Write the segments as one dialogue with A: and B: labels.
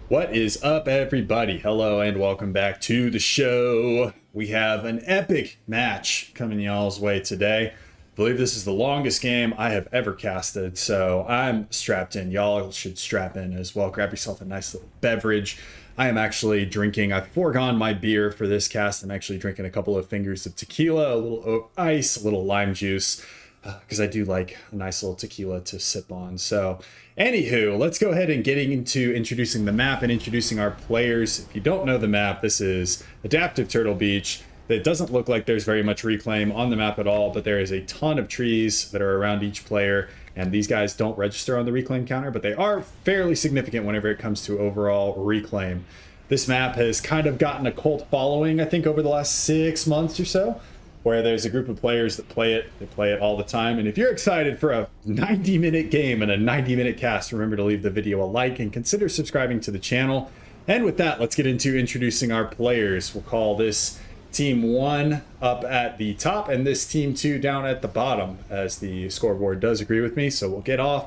A: What is up, everybody? Hello and welcome back to the show. We have an epic match coming y'all's way today. I believe this is the longest game I have ever casted, so I'm strapped in. Y'all should strap in as well. Grab yourself a nice little beverage. I am actually drinking, I've foregone my beer for this cast. I'm actually drinking a couple of fingers of tequila, a little ice, a little lime juice, because I do like a nice little tequila to sip on. So anywho, let's go ahead and getting into introducing the map and introducing our players. If you don't know the map, this is Adaptive Turtle Beach. It doesn't look like there's very much reclaim on the map at all, but there is a ton of trees that are around each player, and these guys don't register on the reclaim counter, but they are fairly significant whenever it comes to overall reclaim. This map has kind of gotten a cult following, I think, over the last 6 months or so, where there's a group of players that play it. They play it all the time. And if you're excited for a 90-minute game and a 90-minute cast, remember to leave the video a like and consider subscribing to the channel. And with that, let's get into introducing our players. We'll call this Team 1 up at the top and this Team 2 down at the bottom, as the scoreboard does agree with me. So we'll get off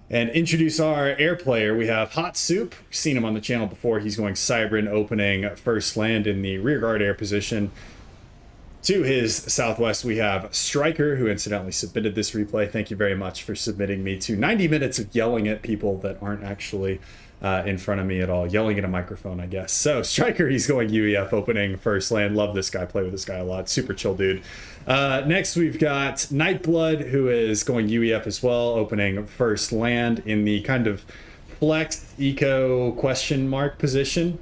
A: and introduce our air player. We have Hot Soup. We've seen him on the channel before. He's going Cybran, opening first land in the rear guard air position. To his southwest, we have Striker, who incidentally submitted this replay. Thank you very much for submitting me to 90 minutes of yelling at people that aren't actually in front of me at all. Yelling at a microphone, I guess. So Striker, he's going UEF, opening first land. Love this guy. Play with this guy a lot. Super chill dude. Next, we've got Nightblood, who is going UEF as well, opening first land in the kind of flex eco question mark position.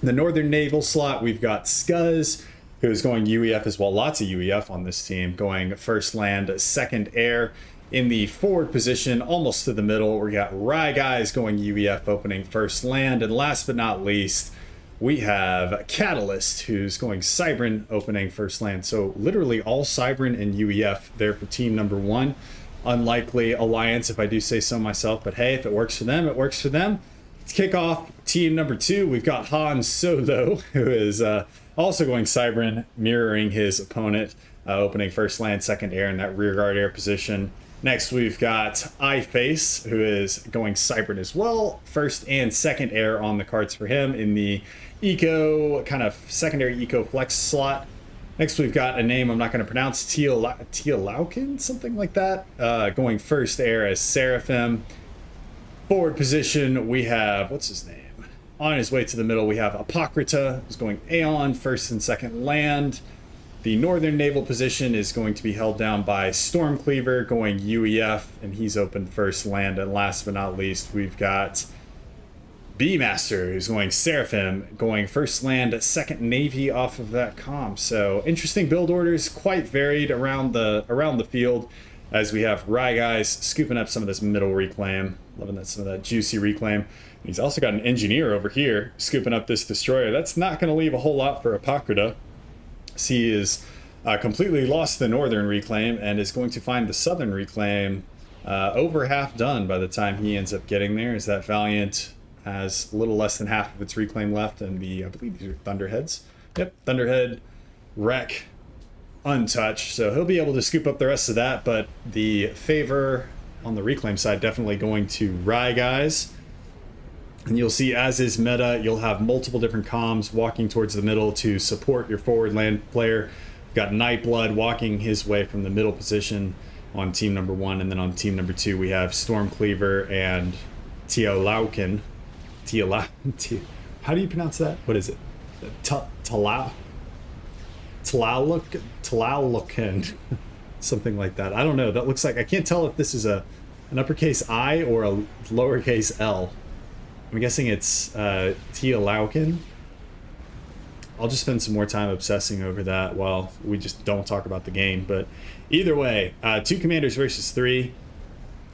A: In the Northern Naval slot, we've got Scuzz, who is going UEF as well. Lots of UEF on this team, going first land, second air. In the forward position, almost to the middle, we got Rye Guys going UEF, opening first land. And last but not least, we have Catalyst, who's going Cybran, opening first land. So literally all Cybran and UEF there for team number 1. Unlikely alliance, if I do say so myself, but hey, if it works for them, it works for them. Let's kick off team number 2. We've got Han Solo, who is also going Cybran, mirroring his opponent, opening first land, second air in that rear guard air position. Next, we've got iFace, who is going Cybran as well. First and second air on the cards for him in the eco, kind of secondary eco flex slot. Next, we've got a name I'm not going to pronounce, Teolaukin, something like that, going first air as Seraphim. Forward position, we have, what's his name? On his way to the middle, we have Apocryta, who's going Aeon, first and second land. The Northern Naval position is going to be held down by Stormcleaver, going UEF, and he's opened first land. And last but not least, we've got Beemaster, who's going Seraphim, going first land, second Navy off of that comp. So interesting build orders, quite varied around the field, as we have Rye Guys scooping up some of this middle reclaim. Loving that, some of that juicy reclaim. He's also got an engineer over here scooping up this destroyer. That's not going to leave a whole lot for Apocryta. He is completely lost the northern reclaim and is going to find the southern reclaim over half done by the time he ends up getting there, as that Valiant has a little less than half of its reclaim left, and I believe these are Thunderheads. Yep, Thunderhead, wreck, untouched. So he'll be able to scoop up the rest of that, but the favor on the reclaim side definitely going to Rye Guys. And you'll see, as is meta, you'll have multiple different comms walking towards the middle to support your forward land player. We've got Nightblood walking his way from the middle position on team number 1, and then on team number 2 we have Stormcleaver and Teolaukin. How do you pronounce that? What is it? Teolaukin. Something like that. I don't know. That looks like, I can't tell if this is an uppercase I or a lowercase L. I'm guessing it's Teolaukin. I'll just spend some more time obsessing over that while we just don't talk about the game. But either way, 2 commanders versus 3.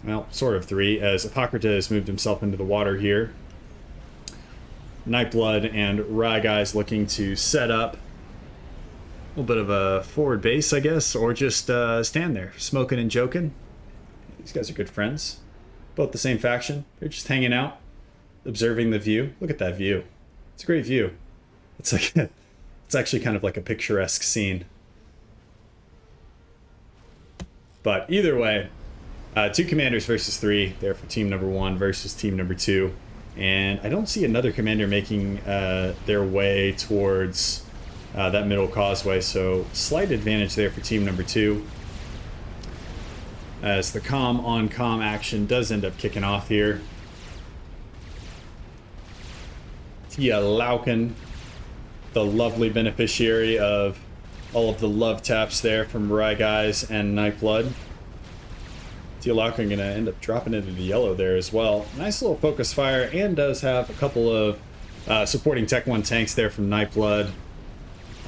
A: Well, sort of 3, as Apocryta has moved himself into the water here. Nightblood and Rye Guys looking to set up a little bit of a forward base, I guess, or just stand there, smoking and joking. These guys are good friends. Both the same faction. They're just hanging out, observing the view. Look at that view. It's a great view. It's like it's actually kind of like a picturesque scene. But either way, 2 commanders versus 3 there for team number 1 versus team number 2. And I don't see another commander making their way towards that middle causeway, so slight advantage there for team number 2. As the com-on-com action does end up kicking off here. Tia Lauken, the lovely beneficiary of all of the love taps there from Rye Guys and Nightblood. Tia Lauken going to end up dropping into the yellow there as well. Nice little focus fire, and does have a couple of supporting Tech 1 tanks there from Nightblood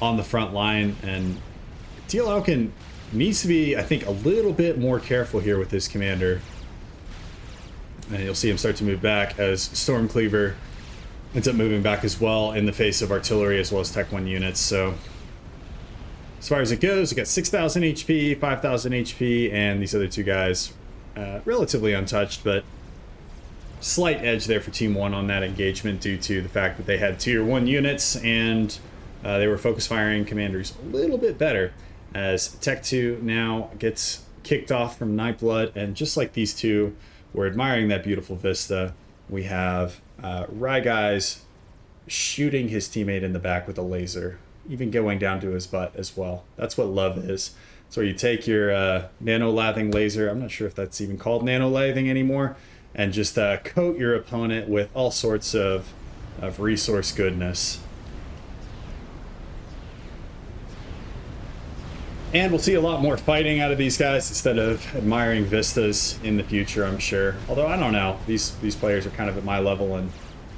A: on the front line. And Tia Lauken needs to be, I think, a little bit more careful here with his commander. And you'll see him start to move back as Stormcleaver ends up moving back as well in the face of artillery as well as Tech 1 units. So as far as it goes, we got 6,000 HP, 5,000 HP, and these other two guys relatively untouched, but slight edge there for Team 1 on that engagement due to the fact that they had Tier 1 units and they were focus firing commanders a little bit better, as Tech 2 now gets kicked off from Nightblood. And just like these two were admiring that beautiful vista, we have Rye Guys shooting his teammate in the back with a laser, even going down to his butt as well. That's what love is. So you take your nano-lathing laser, I'm not sure if that's even called nano-lathing anymore, and just coat your opponent with all sorts of resource goodness. And we'll see a lot more fighting out of these guys instead of admiring vistas in the future, I'm sure. Although, I don't know. These players are kind of at my level, and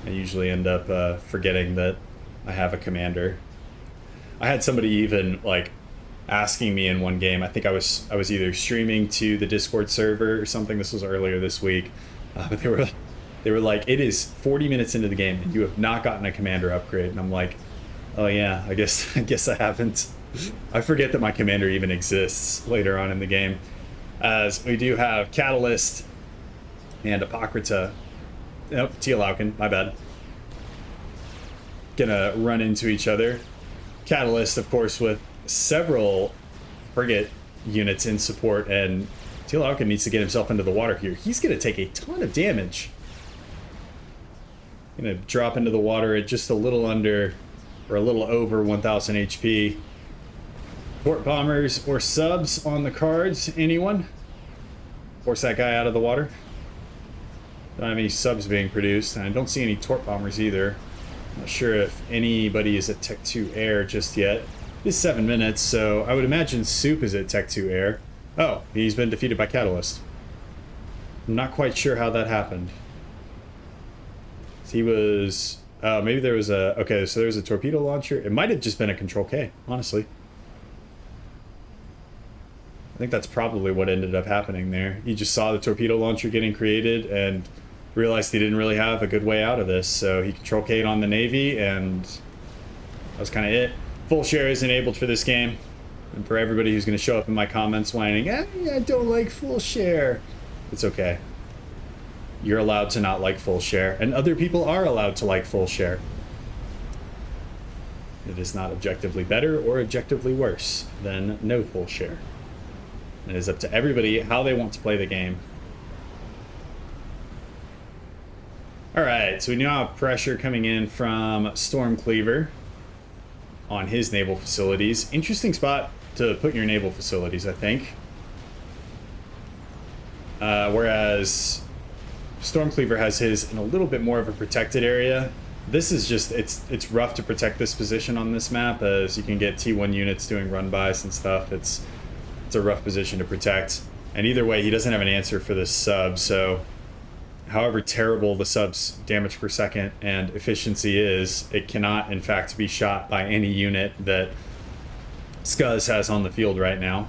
A: I usually end up forgetting that I have a commander. I had somebody even, like, asking me in one game. I think I was either streaming to the Discord server or something. This was earlier this week. But they were like, it is 40 minutes into the game, and you have not gotten a commander upgrade. And I'm like, oh yeah, I guess I haven't. I forget that my commander even exists later on in the game, as we do have Catalyst and Apocryta. Nope, Tia Lauken, my bad. Gonna run into each other. Catalyst, of course, with several frigate units in support, and Tia Lauken needs to get himself into the water here. He's gonna take a ton of damage. Gonna drop into the water at just a little under, or a little over 1,000 HP. Port bombers or subs on the cards, anyone? Force that guy out of the water. Don't have any subs being produced, and I don't see any torp bombers either. I'm not sure if anybody is at Tech 2 Air just yet. It's 7 minutes, so I would imagine Soup is at Tech 2 Air. Oh, he's been defeated by Catalyst. I'm not quite sure how that happened. He was... maybe there was a... Okay, so there was a torpedo launcher. It might have just been a Control K, honestly. I think that's probably what ended up happening there. He just saw the torpedo launcher getting created and realized he didn't really have a good way out of this, so he Control K'd on the Navy, and that was kind of it. Full share is enabled for this game, and for everybody who's going to show up in my comments whining, I don't like full share, it's okay. You're allowed to not like full share, and other people are allowed to like full share. It is not objectively better or objectively worse than no full share. It is up to everybody how they want to play the game. Alright, so we now have pressure coming in from Stormcleaver on his naval facilities. Interesting spot to put your naval facilities, I think. Whereas Stormcleaver has his in a little bit more of a protected area. This is just, it's rough to protect this position on this map, as you can get T1 units doing run-bys and stuff. It's a rough position to protect. And either way, he doesn't have an answer for this sub, so however terrible the sub's damage per second and efficiency is, it cannot in fact be shot by any unit that Scuzz has on the field right now.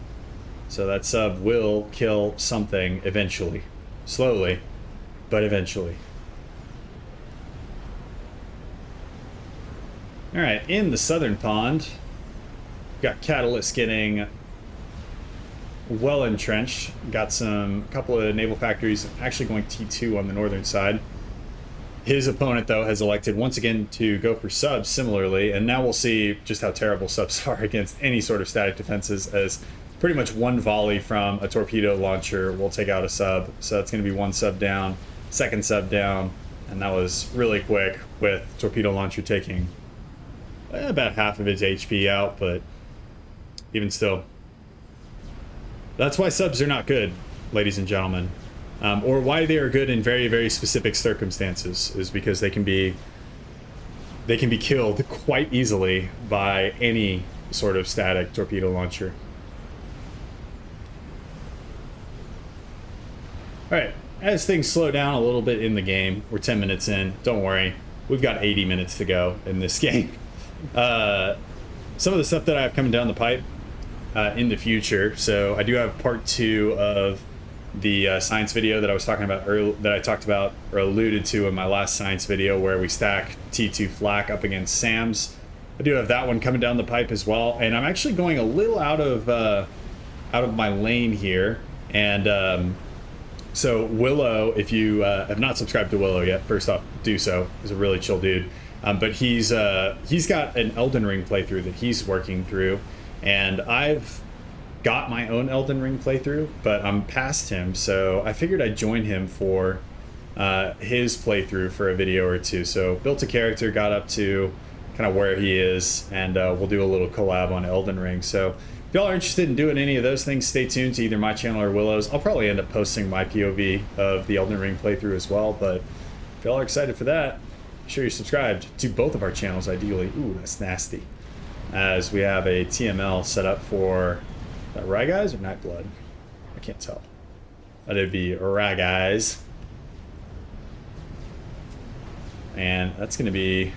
A: So that sub will kill something eventually. Slowly, but eventually. Alright, in the southern pond, we've got Catalyst getting well entrenched. Got a couple of naval factories actually going T2 on the northern side. His opponent, though, has elected once again to go for subs similarly, and now we'll see just how terrible subs are against any sort of static defenses, as pretty much one volley from a torpedo launcher will take out a sub. So that's going to be one sub down, second sub down, and that was really quick with torpedo launcher taking about half of its HP out, but even still. That's why subs are not good, ladies and gentlemen. Or why they are good in very, very specific circumstances is because they can be killed quite easily by any sort of static torpedo launcher. Alright, as things slow down a little bit in the game, we're 10 minutes in, don't worry, we've got 80 minutes to go in this game. Some of the stuff that I have coming down the pipe in the future, so I do have part 2 of the science video that I was talking about that I talked about or alluded to in my last science video, where we stack T2 flak up against SAMs. I do have that one coming down the pipe as well, and I'm actually going a little out of my lane here. And so Willow, if you have not subscribed to Willow yet, first off, do so. He's a really chill dude. But he's got an Elden Ring playthrough that he's working through, and I've got my own Elden Ring playthrough, but I'm past him, so I figured I'd join him for his playthrough for a video or two. So built a character, got up to kind of where he is, and we'll do a little collab on Elden Ring. So if y'all are interested in doing any of those things, stay tuned to either my channel or Willow's. I'll probably end up posting my POV of the Elden Ring playthrough as well, but if y'all are excited for that, make sure you're subscribed to both of our channels ideally. Ooh, that's nasty. As we have a TML set up for Rye Guys or Nightblood? I can't tell. That'd be Rye Guys. And that's going to be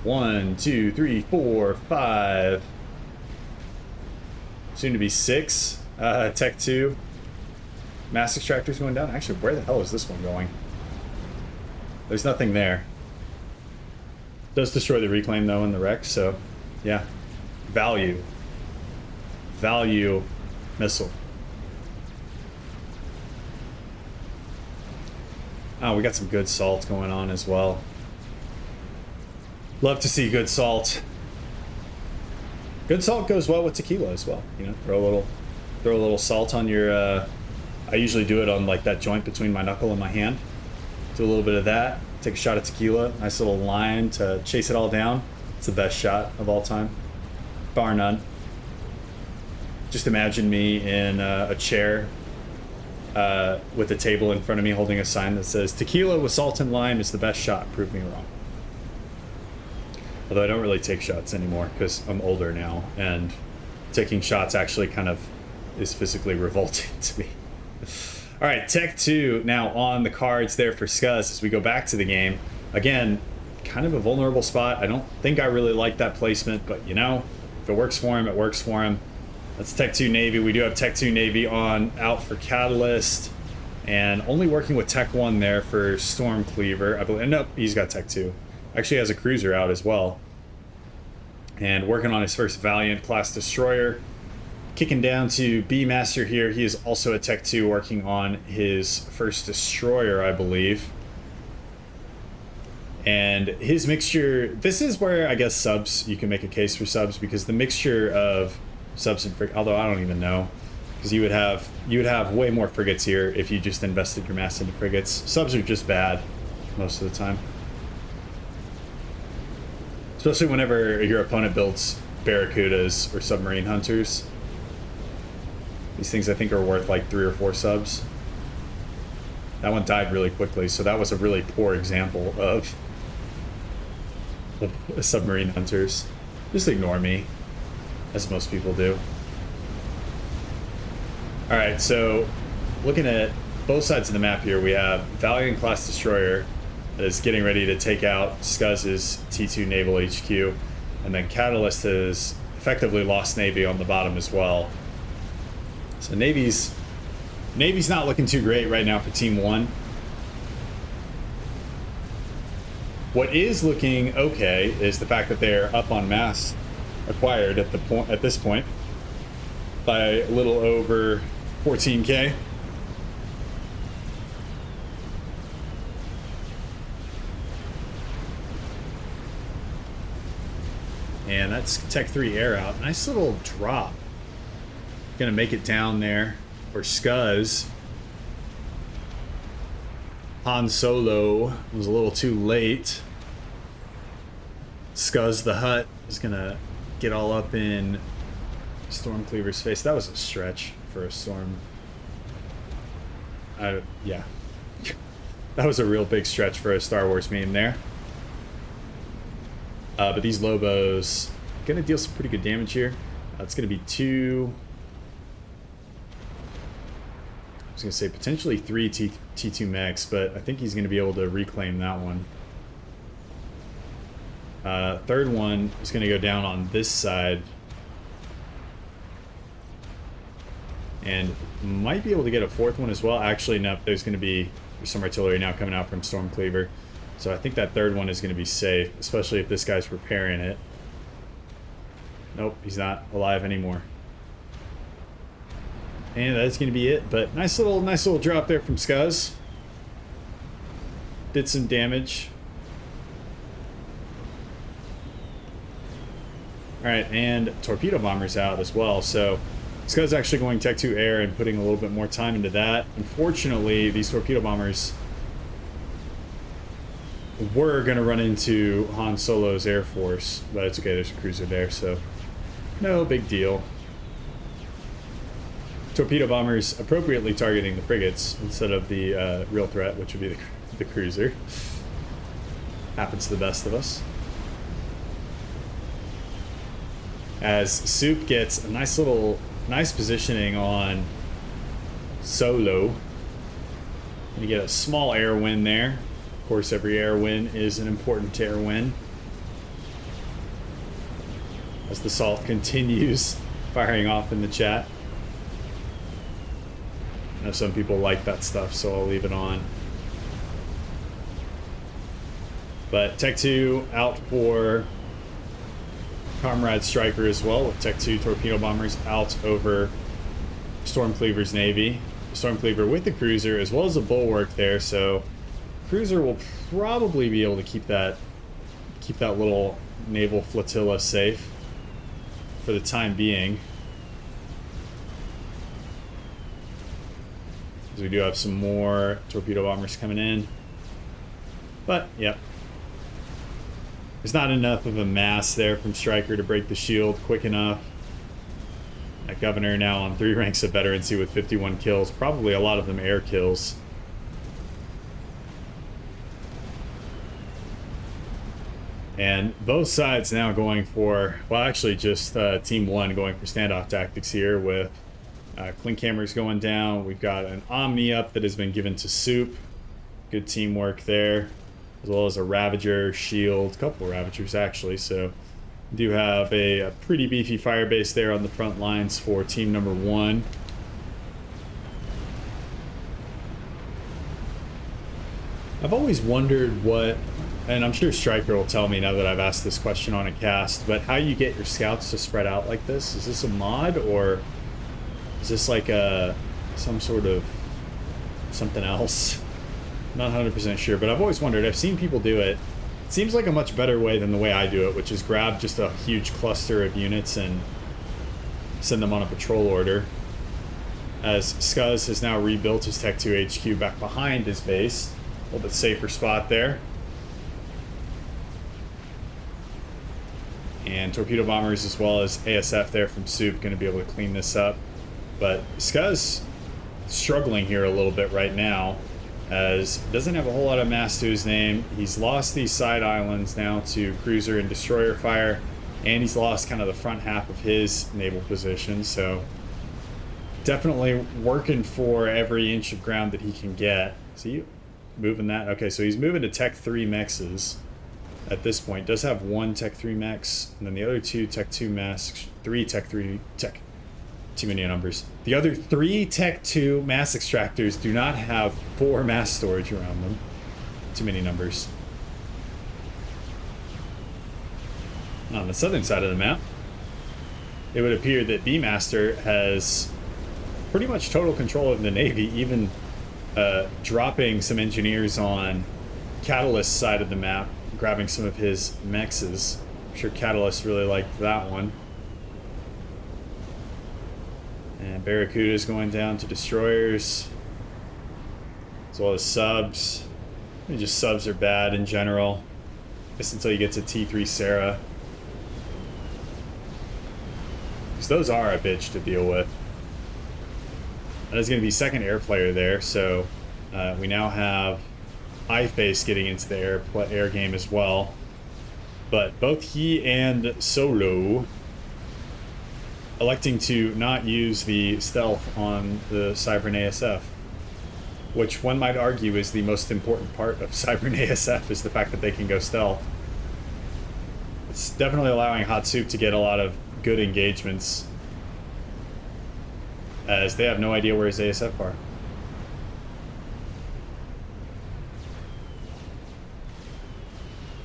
A: 1, 2, 3, 4, 5. Soon to be 6. Tech 2. Mass extractors going down. Actually, where the hell is this one going? There's nothing there. Does destroy the reclaim though in the wreck, so yeah. Value missile. Oh, we got some good salt going on as well. Love to see good salt. Good salt goes well with tequila as well. You know, throw a little salt on your. I usually do it on like that joint between my knuckle and my hand. Do a little bit of that. Take a shot of tequila. Nice little lime to chase it all down. It's the best shot of all time, bar none. Just imagine me in a chair with a table in front of me holding a sign that says tequila with salt and lime is the best shot, prove me wrong. Although I don't really take shots anymore because I'm older now, and taking shots actually kind of is physically revolting to me. All right, Tech 2 now on the cards there for Scuzz as we go back to the game. Again, kind of a vulnerable spot. I don't think I really like that placement, but you know, if it works for him, it works for him. That's Tech 2 Navy. We do have Tech 2 Navy out for Catalyst, and only working with Tech 1 there for Storm Cleaver. I believe. Nope, he's got Tech 2. Actually has a cruiser out as well. And working on his first Valiant class destroyer. Kicking down to B Master here. He is also a Tech 2 working on his first destroyer, I believe. And his mixture, this is where I guess subs, you can make a case for subs, because the mixture of subs and frigates, although I don't even know, because you would have way more frigates here if you just invested your mass into frigates. Subs are just bad most of the time, especially whenever your opponent builds barracudas or submarine hunters. These things I think are worth like 3 or 4 subs. That one died really quickly, so that was a really poor example of submarine hunters. Just ignore me, as most people do. Alright, so looking at both sides of the map here, we have Valiant class destroyer that is getting ready to take out Scuzz's T2 Naval HQ, and then Catalyst has effectively lost Navy on the bottom as well. So Navy's not looking too great right now for Team 1. What is looking okay is the fact that they're up on mass acquired at this point by a little over 14K. And that's Tech 3 air out. Nice little drop. Gonna make it down there for Scuzz. Han Solo was a little too late. Scuzz the Hutt is gonna get all up in Stormcleaver's face. That was a stretch for a storm. Yeah. That was a real big stretch for a Star Wars meme there. But these Lobos gonna deal some pretty good damage here. It's gonna be 2. I was gonna say potentially 3 T2 mechs, but I think he's gonna be able to reclaim that one. Third one is gonna go down on this side. And might be able to get a 4th one as well. Actually, no, there's some artillery now coming out from Stormcleaver. So I think that 3rd one is going to be safe, especially if this guy's repairing it. Nope, he's not alive anymore. And that's going to be it. But nice little drop there from Scuzz. Did some damage. Alright, and torpedo bombers out as well. So Scuzz actually going Tech 2 air and putting a little bit more time into that. Unfortunately, these torpedo bombers were going to run into Han Solo's Air Force, but it's okay, there's a cruiser there, so no big deal. Torpedo bombers appropriately targeting the frigates instead of the real threat, which would be the cruiser. Happens to the best of us. As Soup gets a nice positioning on Solo. You get a small air win there. Of course, every air win is an important air win. As the salt continues firing off in the chat. I know some people like that stuff, so I'll leave it on. But Tech 2 out for Comrade Striker as well, with Tech 2 torpedo bombers out over Stormcleaver's Navy. Stormcleaver with the cruiser as well as a bulwark there, so cruiser will probably be able to keep that little naval flotilla safe for the time being. Because we do have some more torpedo bombers coming in. But, yep. There's not enough of a mass there from Striker to break the shield quick enough. That Governor now on 3 ranks of veterancy with 51 kills. Probably a lot of them air kills. And both sides now going for, well, actually just Team 1 going for standoff tactics here with Clink Hammers going down. We've got an Omni up that has been given to Soup. Good teamwork there. As well as a Ravager, Shield, a couple of Ravagers actually. So we do have a pretty beefy fire base there on the front lines for team number 1. I've always wondered what, and I'm sure Striker will tell me now that I've asked this question on a cast, but how you get your scouts to spread out like this. Is this a mod, or is this like some sort of something else? Not 100% sure, but I've always wondered. I've seen people do it. It seems like a much better way than the way I do it, which is grab just a huge cluster of units and send them on a patrol order. As Scuzz has now rebuilt his Tech 2 HQ back behind his base. A little bit safer spot there. And torpedo bombers as well as ASF there from Soup going to be able to clean this up. But Scuzz struggling here a little bit right now, as doesn't have a whole lot of mass to his name. He's lost these side islands now to cruiser and destroyer fire, and he's lost kind of the front half of his naval position, so definitely working for every inch of ground that he can get. See, moving that. Okay, so he's moving to Tech 3 mexes at this point. Does have 1 Tech 3 mex, and then the other 2 Tech 2 mass, 3 Tech 3 Tech. Too many numbers. The other 3 Tech 2 mass extractors do not have 4 mass storage around them. Too many numbers. On the southern side of the map, it would appear that B-Master has pretty much total control of the Navy, even dropping some engineers on Catalyst's side of the map, grabbing some of his mexes. I'm sure Catalyst really liked that one. And Barracuda's going down to destroyers, as well as subs. Just subs are bad in general. Just until you get to T3 Sarah. Because those are a bitch to deal with. That is going to be second air player there, so we now have iFace getting into the air game as well. But both he and Solo electing to not use the stealth on the Cybern ASF, which one might argue is the most important part of Cybern ASF, is the fact that they can go stealth. It's definitely allowing Hot Soup to get a lot of good engagements, as they have no idea where his ASF are.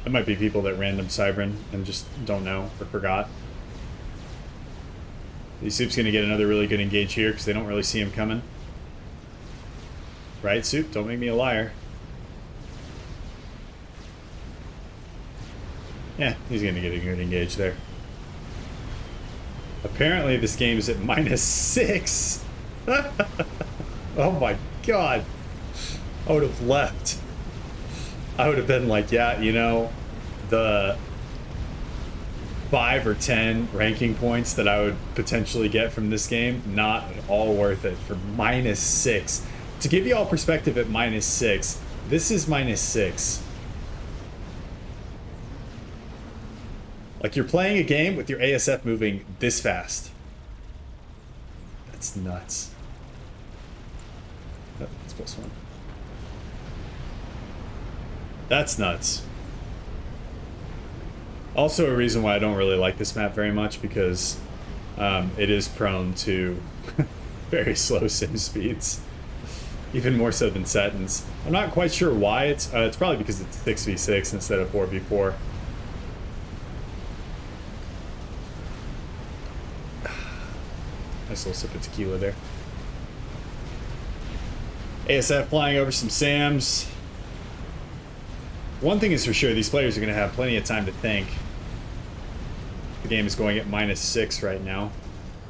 A: It might be people that random Cybern and just don't know or forgot. Soup's going to get another really good engage here because they don't really see him coming. Right, Soup? Don't make me a liar. Yeah, he's going to get a good engage there. Apparently this game is at -6. Oh my god. I would have left. I would have been like, yeah, you know, the 5 or 10 ranking points that I would potentially get from this game, not at all worth it for -6. To give you all perspective at -6, this is -6. Like, you're playing a game with your ASF moving this fast. That's nuts. Oh, that's +1. That's nuts. Also a reason why I don't really like this map very much, because it is prone to very slow sim speeds. Even more so than Satin's. I'm not quite sure why. It's probably because it's 6v6 instead of 4v4. Nice little sip of tequila there. ASF flying over some SAMs. One thing is for sure, these players are going to have plenty of time to think. The game is going at -6 right now.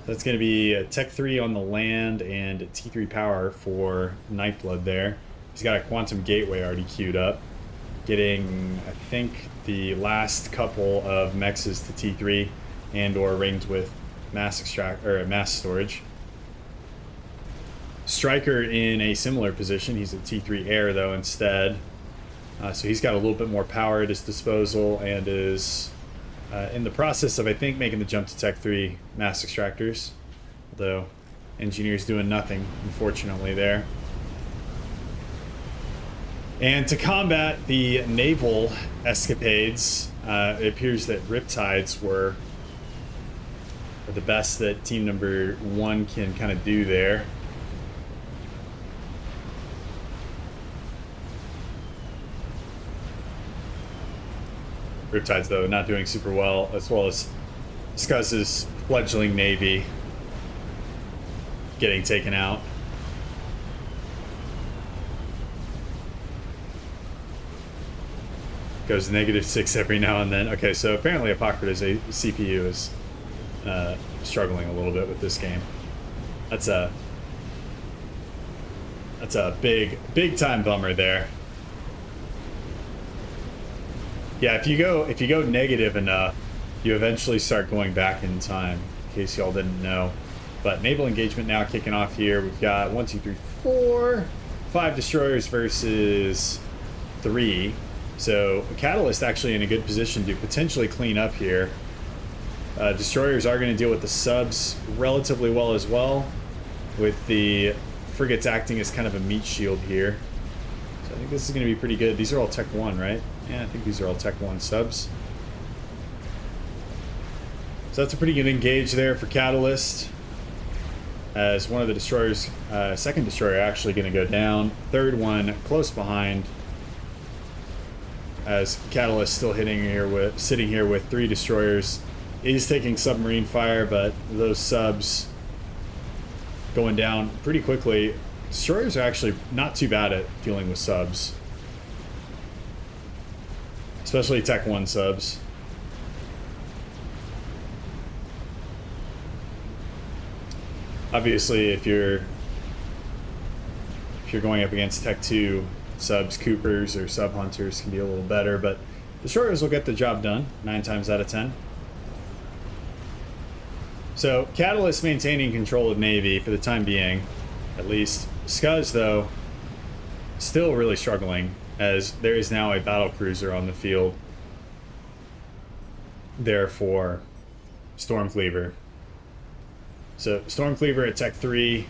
A: That's going to be a Tech 3 on the land and T3 power for Nightblood there. He's got a Quantum Gateway already queued up. Getting, I think, the last couple of mexes to T3 and or ringed with mass storage. Striker in a similar position. He's at T3 air though instead. So he's got a little bit more power at his disposal and is in the process of, I think, making the jump to Tech 3 mass extractors. Although Engineer's doing nothing, unfortunately, there. And to combat the naval escapades, it appears that Riptides were the best that team number 1 can kind of do there. Riptides, though, not doing super well as Scuzz's fledgling navy getting taken out. Goes -6 every now and then. Okay, so apparently Apocrypha's CPU is struggling a little bit with this game. That's a big time bummer there. Yeah, if you go negative enough, you eventually start going back in time, in case y'all didn't know. But naval engagement now kicking off here. We've got 1, 2, 3, 4, 5 destroyers versus 3. So Catalyst actually in a good position to potentially clean up here. Destroyers are going to deal with the subs relatively well as well, with the frigates acting as kind of a meat shield here. So I think this is going to be pretty good. These are all Tech 1, right? Yeah, I think these are all Tech 1 subs. So that's a pretty good engage there for Catalyst. As one of the destroyers, second destroyer actually going to go down. Third one close behind. As Catalyst still sitting here with 3 destroyers. Is taking submarine fire, but those subs going down pretty quickly. Destroyers are actually not too bad at dealing with subs. Especially Tech 1 subs. Obviously, if you're going up against Tech 2, subs, Coopers, or sub hunters can be a little better, but destroyers will get the job done 9 times out of 10. So Catalyst maintaining control of Navy for the time being, at least. Scuzz, though, still really struggling, as there is now a battle cruiser on the field. Therefore, Stormcleaver. So Stormcleaver at Tech 3.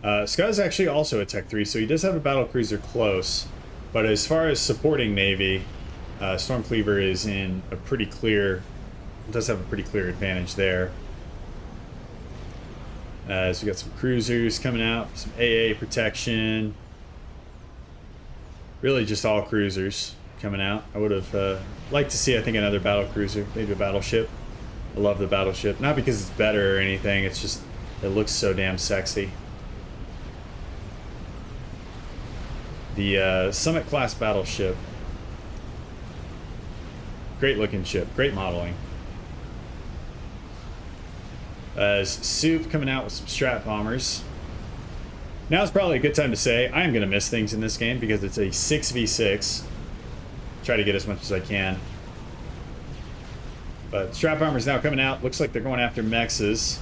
A: Scuzz actually also at Tech 3, so he does have a battle cruiser close. But as far as supporting Navy, Stormcleaver is in a pretty clear, does have a pretty clear advantage there. So we got some cruisers coming out for some AA protection. Really just all cruisers coming out. I would have liked to see, I think, another battle cruiser, maybe a battleship. I love the battleship. Not because it's better or anything, it's just, it looks so damn sexy. The Summit class battleship. Great looking ship, great modeling. As Soup coming out with some strat bombers. Now's probably a good time to say I am going to miss things in this game because it's a 6v6. Try to get as much as I can. But strat bombers now coming out. Looks like they're going after mexes.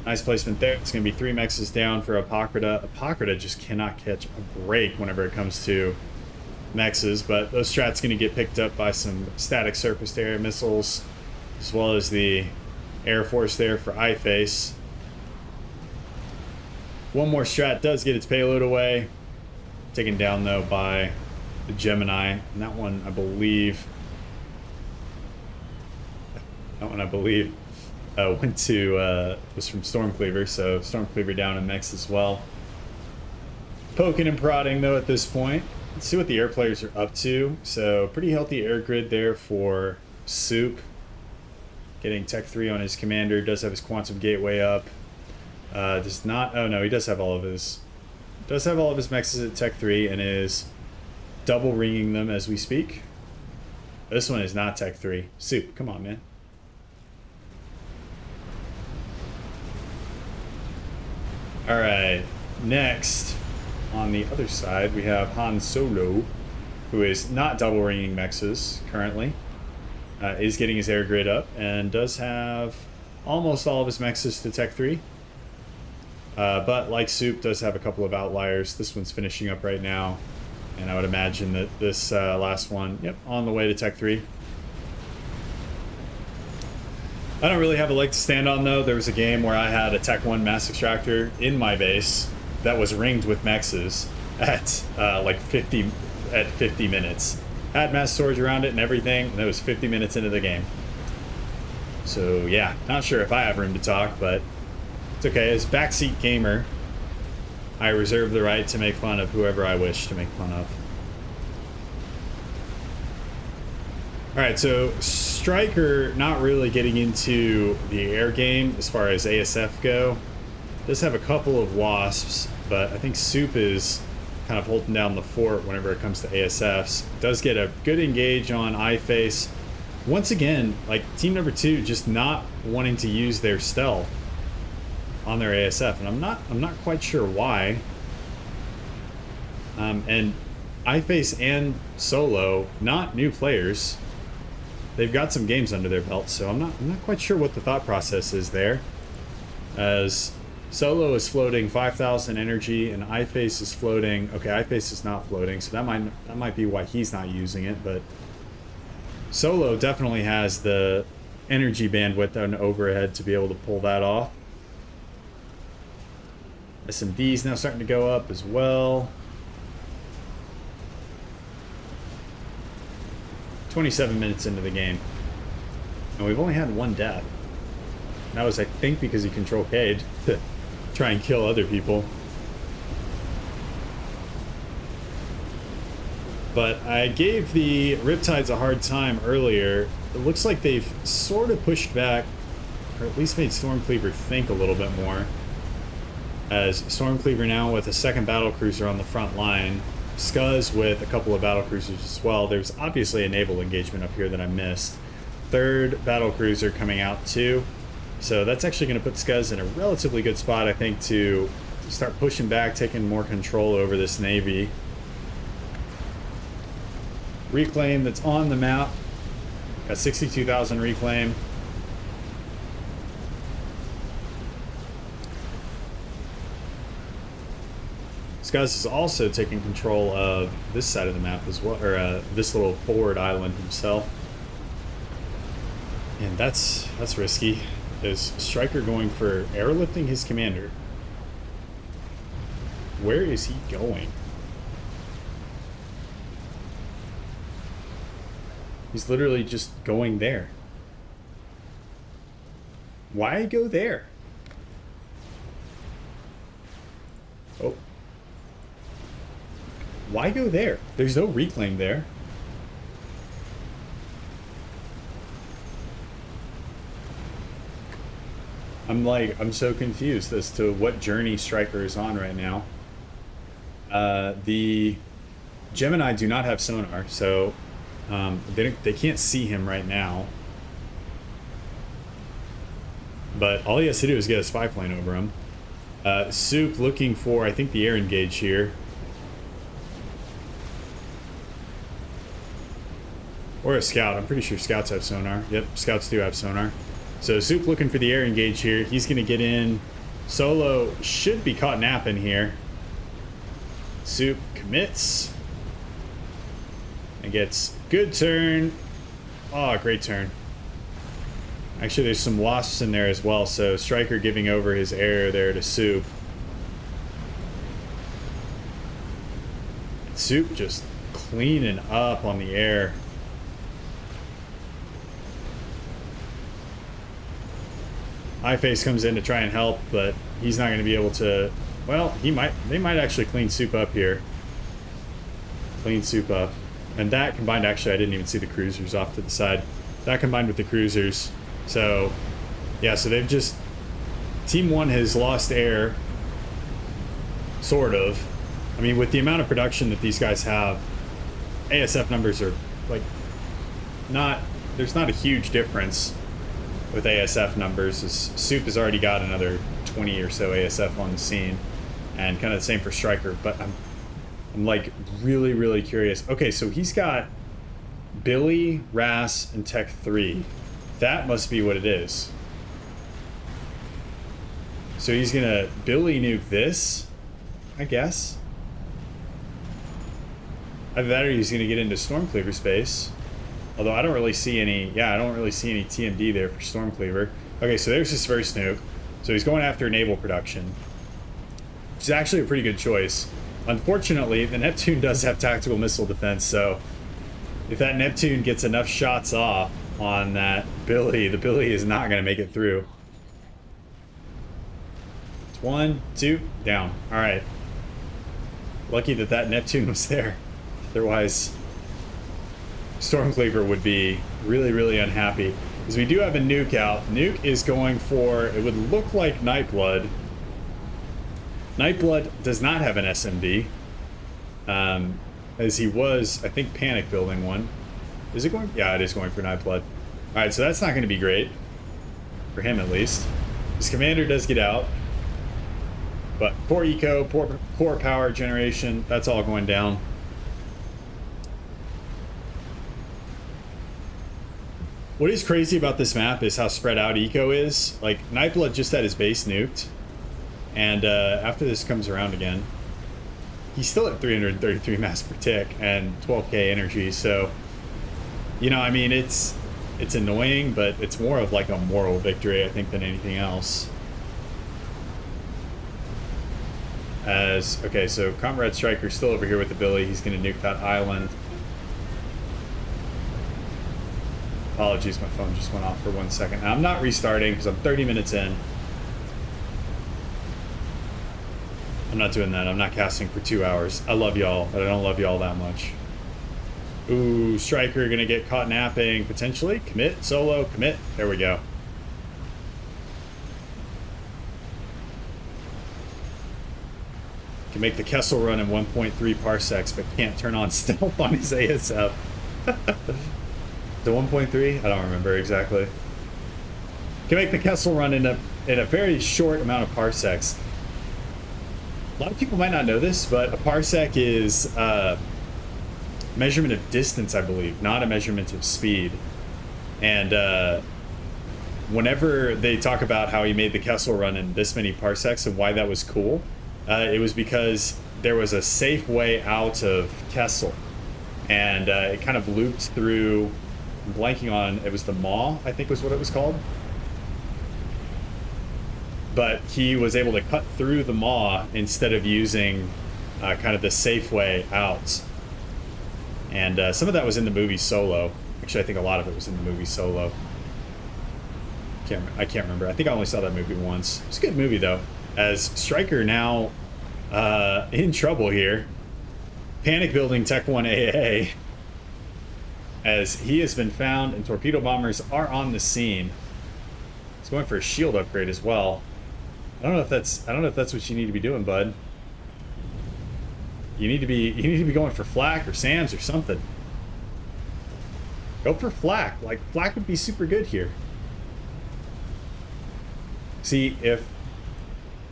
A: Nice placement there. It's going to be 3 mexes down for Apocrita. Apocrita just cannot catch a break whenever it comes to mexes, but those strats going to get picked up by some static surface-to-air missiles, as well as the Air Force there for iFace. One more strat does get its payload away. Taken down, though, by the Gemini. And that one, I believe... went to... was from Stormcleaver, so Stormcleaver down in mechs as well. Poking and prodding, though, at this point. Let's see what the air players are up to. So, pretty healthy air grid there for Soup. Getting Tech 3 on his commander. Does have his Quantum Gateway up. Does not... Oh, no, he does have all of his... Does have all of his mexes at Tech 3 and is double ringing them as we speak. This one is not Tech 3. Soup, come on, man. Alright, next, on the other side, we have Han Solo, who is not double ringing mexes currently. Is getting his air grid up and does have almost all of his mexes to Tech 3. But like Soup, does have a couple of outliers. This one's finishing up right now. And I would imagine that this last one, yep, on the way to Tech 3. I don't really have a leg to stand on, though. There was a game where I had a Tech 1 mass extractor in my base that was ringed with mexes at like 50 minutes. Had mass storage around it and everything, and it was 50 minutes into the game. So yeah, not sure if I have room to talk, but it's okay. As backseat gamer, I reserve the right to make fun of whoever I wish to make fun of. Alright, so Striker not really getting into the air game as far as ASF go. Does have a couple of wasps, but I think Soup is kind of holding down the fort whenever it comes to ASFs. Does get a good engage on iFace. Once again, like team number 2 just not wanting to use their stealth on their ASF, and I'm not quite sure why. And iFace and Solo, not new players. They've got some games under their belt, so I'm not quite sure what the thought process is there. As Solo is floating 5,000 energy, and iFace is floating. Okay, iFace is not floating, so that might be why he's not using it. But Solo definitely has the energy bandwidth and overhead to be able to pull that off. SMD's now starting to go up as well. 27 minutes into the game, and we've only had one death. That was, I think, because he control K'd to try and kill other people. But I gave the Riptides a hard time earlier. It looks like they've sort of pushed back, or at least made Stormcleaver think a little bit more. As Stormcleaver now with a second battlecruiser on the front line. Scuzz with a couple of battlecruisers as well. There's obviously a naval engagement up here that I missed. Third battlecruiser coming out too. So that's actually going to put Scuzz in a relatively good spot, I think, to start pushing back, taking more control over this Navy. Reclaim that's on the map. Got 62,000 reclaim. Scuzz is also taking control of this side of the map as well, or this little forward island himself. And that's risky. Is Stryker going for airlifting his commander? Where is he going? He's literally just going there. Why go there? Oh. Why go there? There's no reclaim there. I'm so confused as to what journey Stryker is on right now. The Gemini do not have sonar, so they can't see him right now. But all he has to do is get a spy plane over him. Soup looking for, I think, the air engage here. Or a scout. I'm pretty sure scouts have sonar. Yep, scouts do have sonar. So Soup looking for the air engage here. He's going to get in. Solo should be caught napping here. Soup commits. And gets good turn. Oh, great turn. Actually, there's some wasps in there as well. So Stryker giving over his air there to Soup. Soup just cleaning up on the air. Iface comes in to try and help, but he's not going to be able to. Well, they might actually clean Soup up here. Clean Soup up. And that combined, actually, I didn't even see the cruisers off to the side. That combined with the cruisers. So, yeah, so they've just. Team 1 has lost air. Sort of. I mean, with the amount of production that these guys have, ASF numbers are, like, not. There's not a huge difference with ASF numbers. As Soup has already got another 20 or so ASF on the scene, and kind of the same for Stryker. But I'm like really curious. Okay, so he's got Billy, Ras, and Tech 3. That must be what it is. So he's gonna Billy nuke this, I guess. Either that or he's gonna get into Stormcleaver space. Although I don't really see any, I don't really see any TMD there for Stormcleaver. Okay, so there's his first nuke. So he's going after naval production, which is actually a pretty good choice. Unfortunately, the Neptune does have tactical missile defense, so if that Neptune gets enough shots off on that Billy, the Billy is not going to make it through. It's 1, 2, down. All right. Lucky that Neptune was there. Otherwise, Stormcleaver would be really unhappy. Because we do have a nuke out. Nuke is going for, it would look like Nightblood. Nightblood does not have an SMD. As he was, I think, panic building one. Is it going? Yeah, it is going for Nightblood. Alright, so that's not going to be great. For him, at least. His commander does get out. But poor eco, poor power generation, that's all going down. What is crazy about this map is how spread out eco is. Like, Nightblood just had his base nuked. And after this comes around again, he's still at 333 mass per tick and 12k energy. So, you know, I mean, it's annoying, but it's more of like a moral victory, I think, than anything else. Okay, so Comrade Stryker's still over here with the Billy. He's going to nuke that island. Apologies, my phone just went off for 1 second. Now, I'm not restarting because I'm 30 minutes in. I'm not doing that. I'm not casting for 2 hours. I love y'all, but I don't love y'all that much. Ooh, Stryker gonna get caught napping, potentially. Commit, solo, commit. There we go. Can make the Kessel run in 1.3 parsecs, but can't turn on stealth on his ASF. The 1.3? I don't remember exactly. Can make the Kessel run in a very short amount of parsecs. A lot of people might not know this, but a parsec is measurement of distance, I believe, not a measurement of speed. And whenever they talk about how he made the Kessel run in this many parsecs and why that was cool, it was because there was a safe way out of Kessel, and it kind of looped through. I'm blanking on, it was the Maw, I think was what it was called. But he was able to cut through the Maw instead of using kind of the safe way out. And some of that was in the movie Solo. Actually, I think a lot of it was in the movie Solo. I can't remember. I think I only saw that movie once. It's a good movie, though. As Stryker now in trouble here. Panic building Tech 1 AA. As he has been found and torpedo bombers are on the scene. He's going for a shield upgrade as well. I don't know if that's what you need to be doing, bud. You need to be going for flak or SAMs or something. Go for flak. Like, flak would be super good here. See, if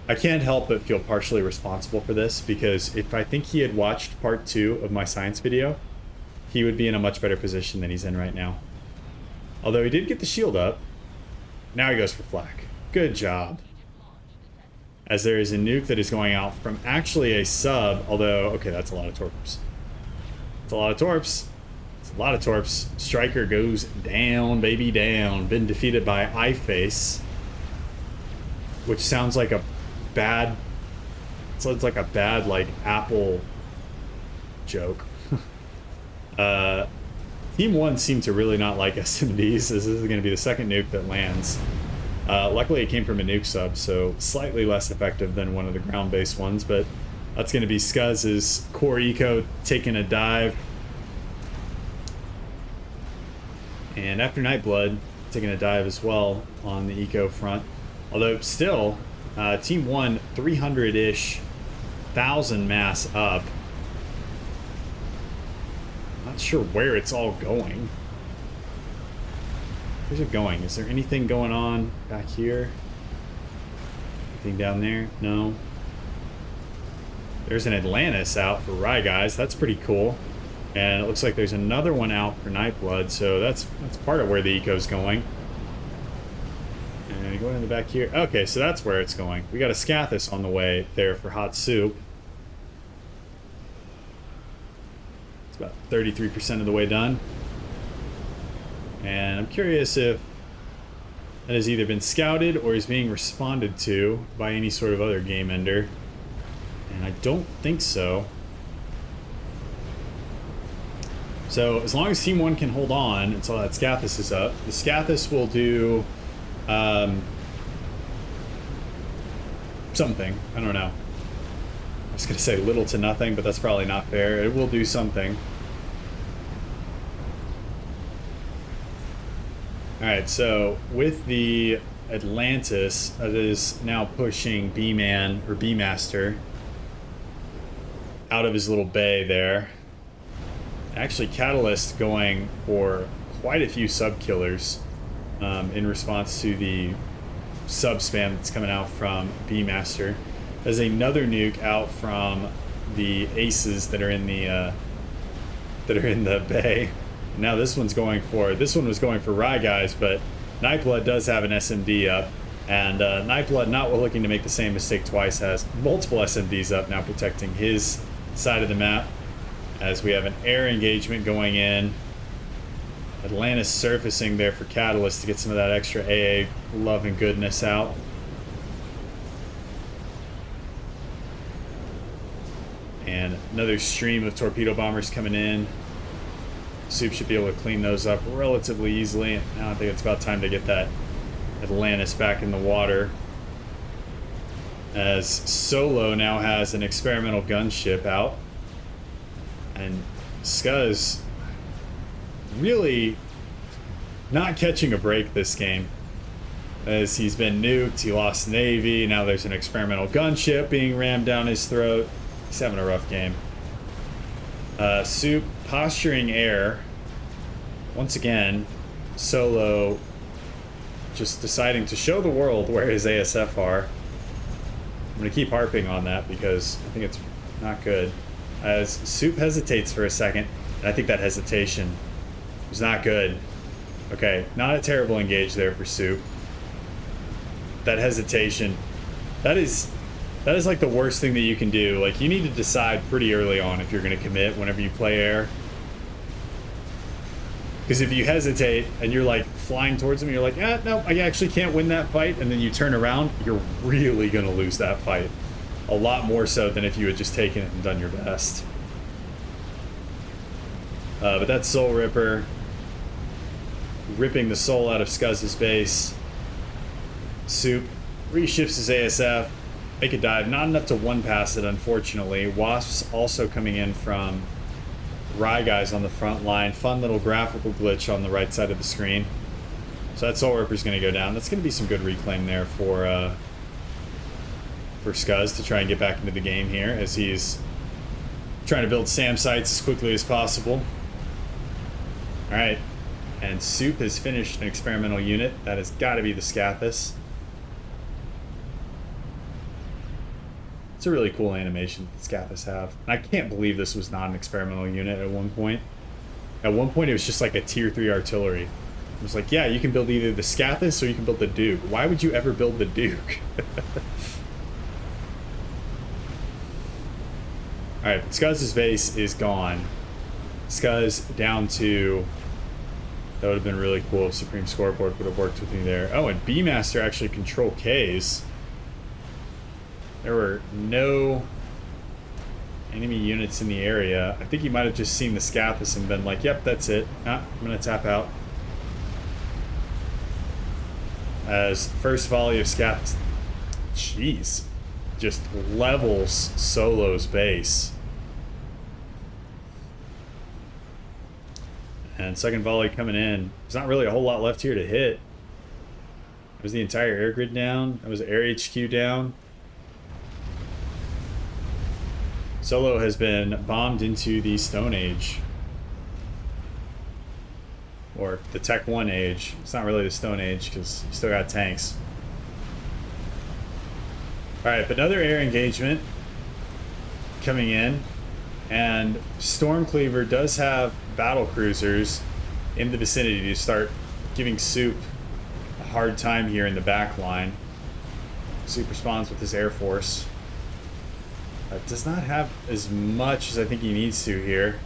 A: I can't help but feel partially responsible for this, because if I think he had watched part 2 of my science video, he would be in a much better position than he's in right now. Although he did get the shield up. Now he goes for flak. Good job. As there is a nuke that is going out from actually a sub, although, okay, that's a lot of torps. It's a lot of torps. It's a lot of torps. Stryker goes down, baby, down. Been defeated by iFace, which sounds like a bad, like, Apple joke. Team 1 seemed to really not like SMDs. This is going to be the second nuke that lands. Luckily, it came from a nuke sub, so slightly less effective than one of the ground-based ones, but that's going to be Scuzz's core eco taking a dive. And after Nightblood, taking a dive as well on the eco front. Although, still, Team 1, 300-ish thousand mass up. Not sure where it's all going. Where's it going? Is there anything going on back here? Anything down there? No. There's an Atlantis out for Rye Guys. That's pretty cool. And it looks like there's another one out for Nightblood, so that's part of where the eco's going. And going in the back here. Okay, so that's where it's going. We got a Scathis on the way there for Hot Soup. It's about 33% of the way done. And I'm curious if that has either been scouted or is being responded to by any sort of other game ender. And I don't think so. So as long as Team 1 can hold on until that Scathis is up, the Scathis will do something. I don't know. I was going to say little to nothing, but that's probably not fair. It will do something. Alright, so with the Atlantis, that is now pushing B-Man, or B-Master, out of his little bay there. Actually, Catalyst going for quite a few sub-killers in response to the sub-spam that's coming out from B-Master. There's another nuke out from the aces that are in the bay. Now this one was going for Rye Guys, but Nightblood does have an SMD up, and Nightblood not looking to make the same mistake twice, has multiple SMDs up now protecting his side of the map, as we have an air engagement going in. Atlantis surfacing there for Catalyst to get some of that extra AA love and goodness out. And another stream of torpedo bombers coming in. Soup should be able to clean those up relatively easily. Now I think it's about time to get that Atlantis back in the water, as Solo now has an experimental gunship out. And Scuzz really not catching a break this game, as he's been nuked, he lost Navy, now there's an experimental gunship being rammed down his throat. He's having a rough game. Soup posturing air. Once again, Solo just deciding to show the world where his ASF are. I'm going to keep harping on that because I think it's not good. As Soup hesitates for a second, and I think that hesitation was not good. Okay, not a terrible engage there for Soup. That hesitation, that is like the worst thing that you can do. Like, you need to decide pretty early on if you're going to commit whenever you play air. Because if you hesitate and you're like flying towards him, you're like, no, I actually can't win that fight, and then you turn around, you're really going to lose that fight. A lot more so than if you had just taken it and done your best. But that Soul Ripper, ripping the soul out of Scuz's base. Soup reshifts his ASF. Make a dive. Not enough to one-pass it, unfortunately. Wasps also coming in from Rye guys on the front line. Fun little graphical glitch on the right side of the screen. So that Soul Ripper's going to go down. That's going to be some good reclaim there for Scuz to try and get back into the game here as he's trying to build SAM sites as quickly as possible. Alright, and Soup has finished an experimental unit. That has got to be the Scathus. It's a really cool animation that the Scathus have. And I can't believe this was not an experimental unit at one point. At one point it was just like a tier 3 artillery. It was like, yeah, you can build either the Scathus or you can build the Duke. Why would you ever build the Duke? Alright, Scuz's base is gone. Scuz down to... That would have been really cool if Supreme Scoreboard would have worked with me there. Oh, and B-Master actually control Ks. There were no enemy units in the area. I think he might have just seen the Scathus and been like, yep, that's it. I'm going to tap out. As first volley of Scathus... Jeez. Just levels Solo's base. And second volley coming in. There's not really a whole lot left here to hit. That was the entire air grid down. That was air HQ down. Solo has been bombed into the Stone Age. Or the Tech 1 Age. It's not really the Stone Age because you still got tanks. Alright, but another air engagement coming in. And Stormcleaver does have battle cruisers in the vicinity to start giving Soup a hard time here in the back line. Soup responds with his Air Force. Does not have as much as I think he needs to here.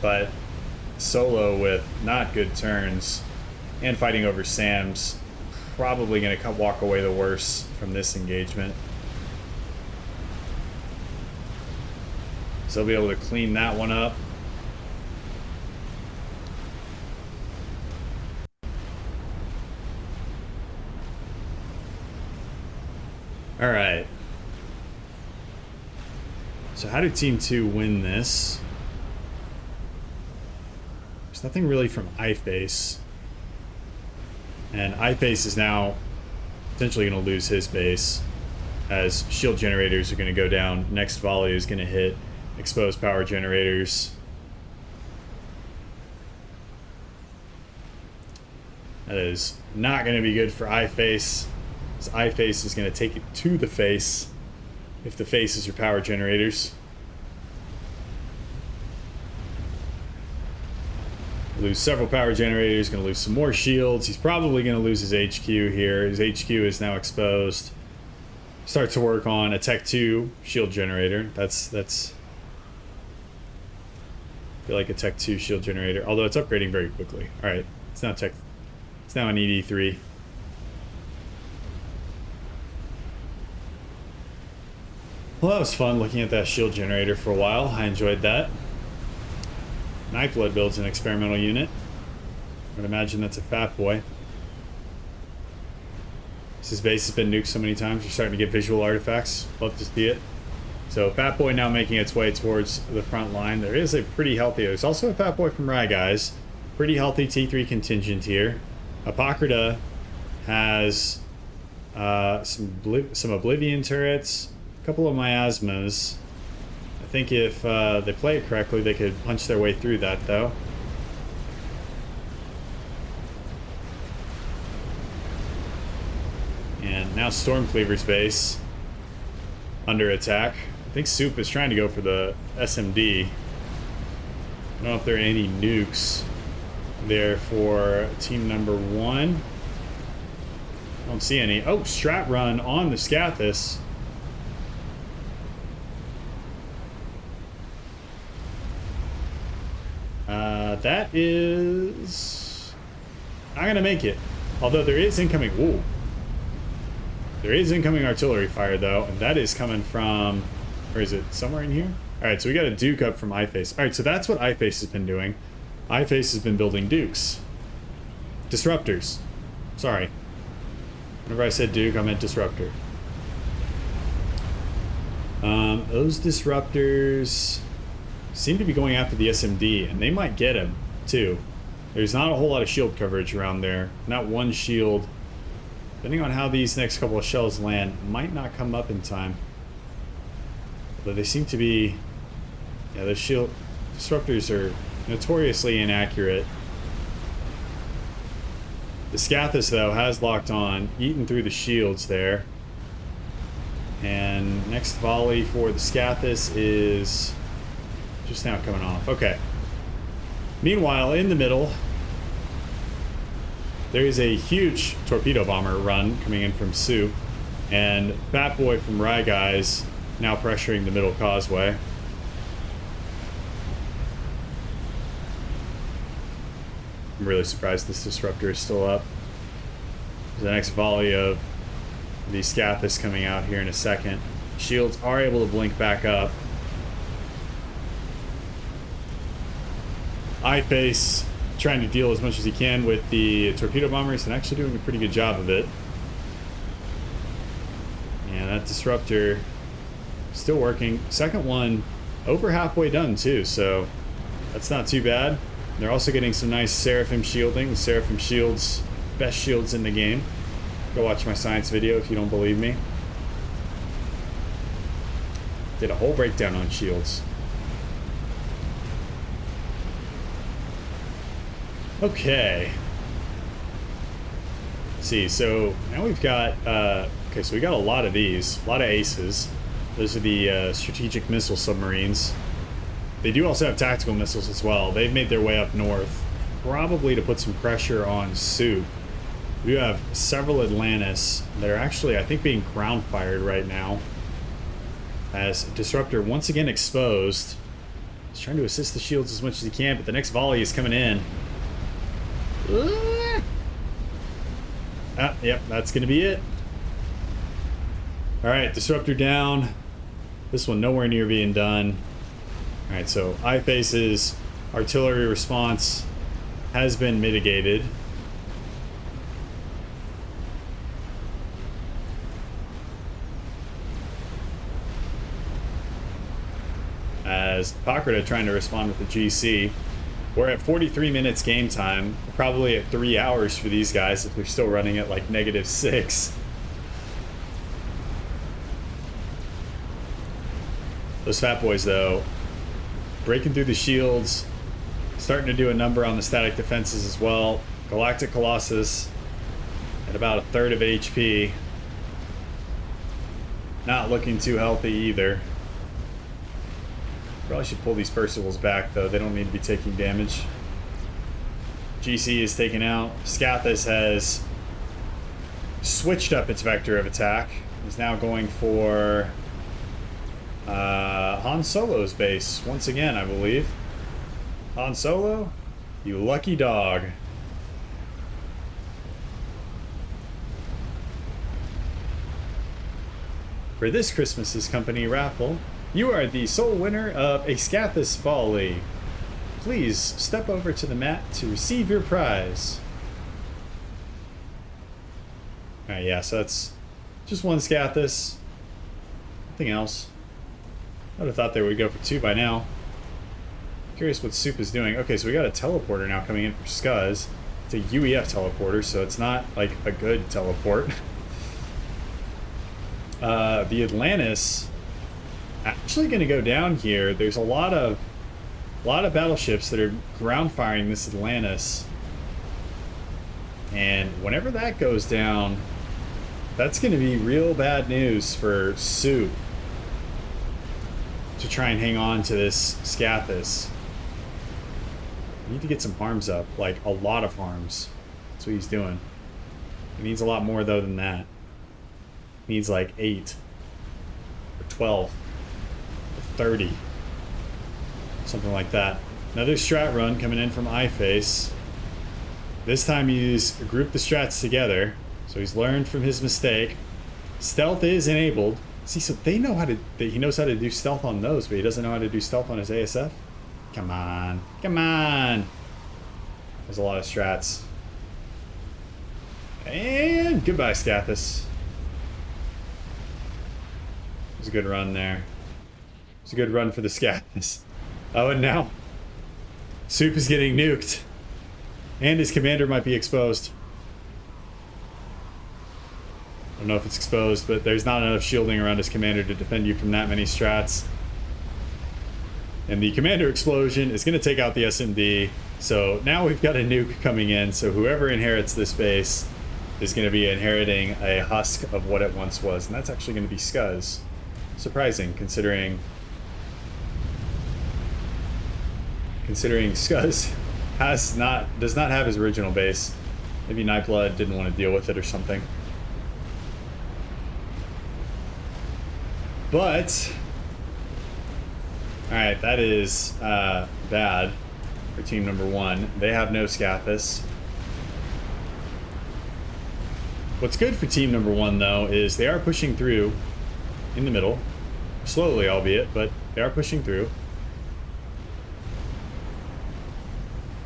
A: But Solo with not good turns and fighting over SAMs, probably going to walk away the worst from this engagement. So they'll be able to clean that one up. All right. So how do Team 2 win this? There's nothing really from iFace. And iFace is now potentially going to lose his base as shield generators are going to go down. Next volley is going to hit exposed power generators. That is not going to be good for iFace. As iFace is going to take it to the face if the face is your power generators. Lose several power generators, going to lose some more shields. He's probably going to lose his HQ here. His HQ is now exposed. Start to work on a Tech 2 shield generator. That's I feel like a Tech 2 shield generator, although it's upgrading very quickly. All right, it's now it's now an ED3. Well, that was fun looking at that shield generator for a while. I enjoyed that. Nightblood builds an experimental unit. I would imagine that's a Fat Boy. His base has been nuked so many times, you're starting to get visual artifacts. Love to see it. So Fat Boy now making its way towards the front line. There is a pretty healthy... There's also a Fat Boy from Rye Guys. Pretty healthy T3 contingent here. Apocrita has some Oblivion turrets, a couple of miasmas. I think if they play it correctly, they could punch their way through that, though. And now Stormcleaver's base under attack. I think Soup is trying to go for the SMD. I don't know if there are any nukes there for team number 1. I don't see any. Oh, strat run on the Scathis. That is not gonna make it. Although there is incoming. Ooh. There is incoming artillery fire though, and that is coming from. Or is it somewhere in here? All right, so we got a Duke up from iFace. All right, so that's what iFace has been doing. iFace has been building Dukes. Disruptors. Sorry. Whenever I said Duke, I meant Disruptor. Those Disruptors seem to be going after the SMD, and they might get him, too. There's not a whole lot of shield coverage around there. Not one shield. Depending on how these next couple of shells land, might not come up in time. But they seem to be... Yeah, the shield... Disruptors are notoriously inaccurate. The Scathis, though, has locked on, eaten through the shields there. And next volley for the Scathis is just now coming off. Okay. Meanwhile, in the middle, there is a huge torpedo bomber run coming in from Soup. And Fat Boy from Rye Guys now pressuring the middle causeway. I'm really surprised this Disruptor is still up. The next volley of the Scathis coming out here in a second. Shields are able to blink back up. iFace trying to deal as much as he can with the torpedo bombers and actually doing a pretty good job of it. And that Disruptor still working. Second one over halfway done too, so that's not too bad. They're also getting some nice Seraphim shielding. The Seraphim shields, best shields in the game. Go watch my science video if you don't believe me. Did a whole breakdown on shields. Okay. Let's see, so now we've got, okay, so we got a lot of these, a lot of aces. Those are the strategic missile submarines. They do also have tactical missiles as well. They've made their way up north, probably to put some pressure on Soup. We have several Atlantis that are actually, I think, being ground fired right now. As Disruptor once again exposed. He's trying to assist the shields as much as he can, but the next volley is coming in. Yep, that's going to be it. Alright, Disruptor down. This one nowhere near being done. Alright, so iFace's artillery response has been mitigated. As Pakrita trying to respond with the GC. We're at 43 minutes game time. We're probably at 3 hours for these guys if they're still running at like -6. Those Fat Boys, though, breaking through the shields, starting to do a number on the static defenses as well. Galactic Colossus at about a third of HP. Not looking too healthy either. Probably should pull these Percivals back, though. They don't need to be taking damage. GC is taken out. Scathis has switched up its vector of attack. Is now going for Han Solo's base once again, I believe. Han Solo, you lucky dog. For this Christmas's company raffle, you are the sole winner of a Scathis Volley. Please step over to the mat to receive your prize. Alright, yeah, so that's just one Scathis. Nothing else. I would have thought they would go for 2 by now. Curious what Soup is doing. Okay, so we got a teleporter now coming in for Scuzz. It's a UEF teleporter, so it's not like a good teleport. The Atlantis actually going to go down here. There's a lot of battleships that are ground firing this Atlantis, and whenever that goes down, That's going to be real bad news for Soup to try and hang on to this Scathis. We need to get some harms up, like a lot of harms. That's what he's doing. He needs a lot more though than that. He needs like 8 or 12 or 30. Something like that. Another strat run coming in from iFace. This time he's grouped the strats together, so he's learned from his mistake. Stealth is enabled. See, so they know how to. He knows how to do stealth on those, but he doesn't know how to do stealth on his ASF. Come on, come on. There's a lot of strats. And goodbye, Scathis. It was a good run there. It was a good run for the Scathis. Oh, and now Soup is getting nuked. And his commander might be exposed. I don't know if it's exposed, but there's not enough shielding around his commander to defend you from that many strats. And the commander explosion is going to take out the SMD. So now we've got a nuke coming in. So whoever inherits this base is going to be inheriting a husk of what it once was. And that's actually going to be Scuzz. Surprising, considering Scuzz does not have his original base. Maybe Nightblood didn't want to deal with it or something. But alright, that is bad for team number 1. They have no Scathis. What's good for team number 1 though is they are pushing through in the middle. Slowly albeit, but they are pushing through.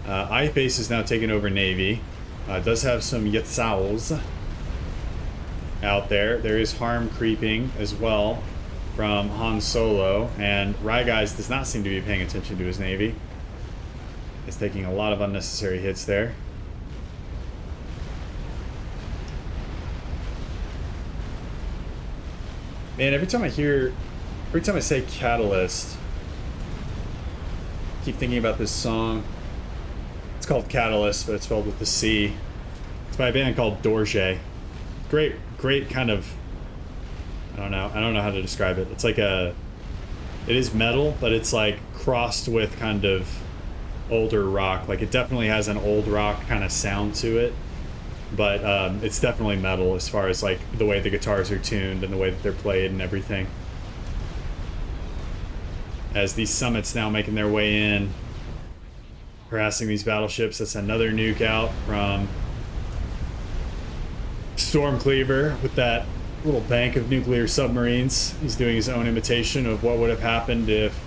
A: iFace is now taking over Navy. Does have some Yetzals out there. There is harm creeping as well from Han Solo, and Guys does not seem to be paying attention to his Navy. He's taking a lot of unnecessary hits there. Man, every time I say Catalyst, I keep thinking about this song. It's called Catalyst, but it's spelled with the C. It's by a band called Dorje. Great kind of, I don't know how to describe it. It's like it is metal, but it's like crossed with kind of older rock. Like it definitely has an old rock kind of sound to it, but it's definitely metal as far as like the way the guitars are tuned and the way that they're played and everything. As these summits now making their way in, harassing these battleships. That's another nuke out from Stormcleaver with that little bank of nuclear submarines. He's doing his own imitation of what would have happened if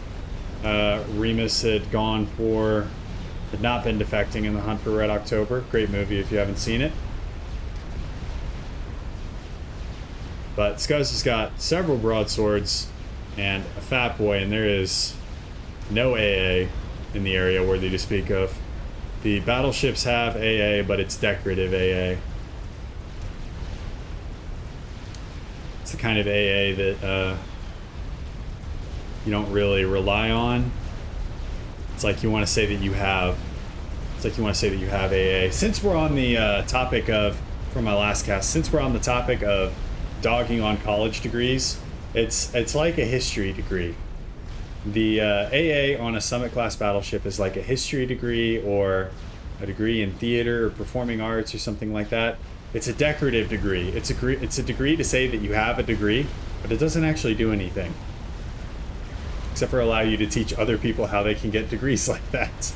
A: Remus had not been defecting in The Hunt for Red October. Great movie if you haven't seen it. But Scuzz has got several broadswords and a fat boy, and there is no AA in the area worthy to speak of. The battleships have AA, but it's decorative AA. It's the kind of AA that you don't really rely on. It's like you want to say that you have. It's like you want to say that you have AA. Since we're on the topic of, from my last cast, since we're on the topic of dogging on college degrees, it's like a history degree. The AA on a Summit class battleship is like a history degree or a degree in theater or performing arts or something like that. It's a decorative degree. It's a degree to say that you have a degree, but it doesn't actually do anything. Except for allow you to teach other people how they can get degrees like that.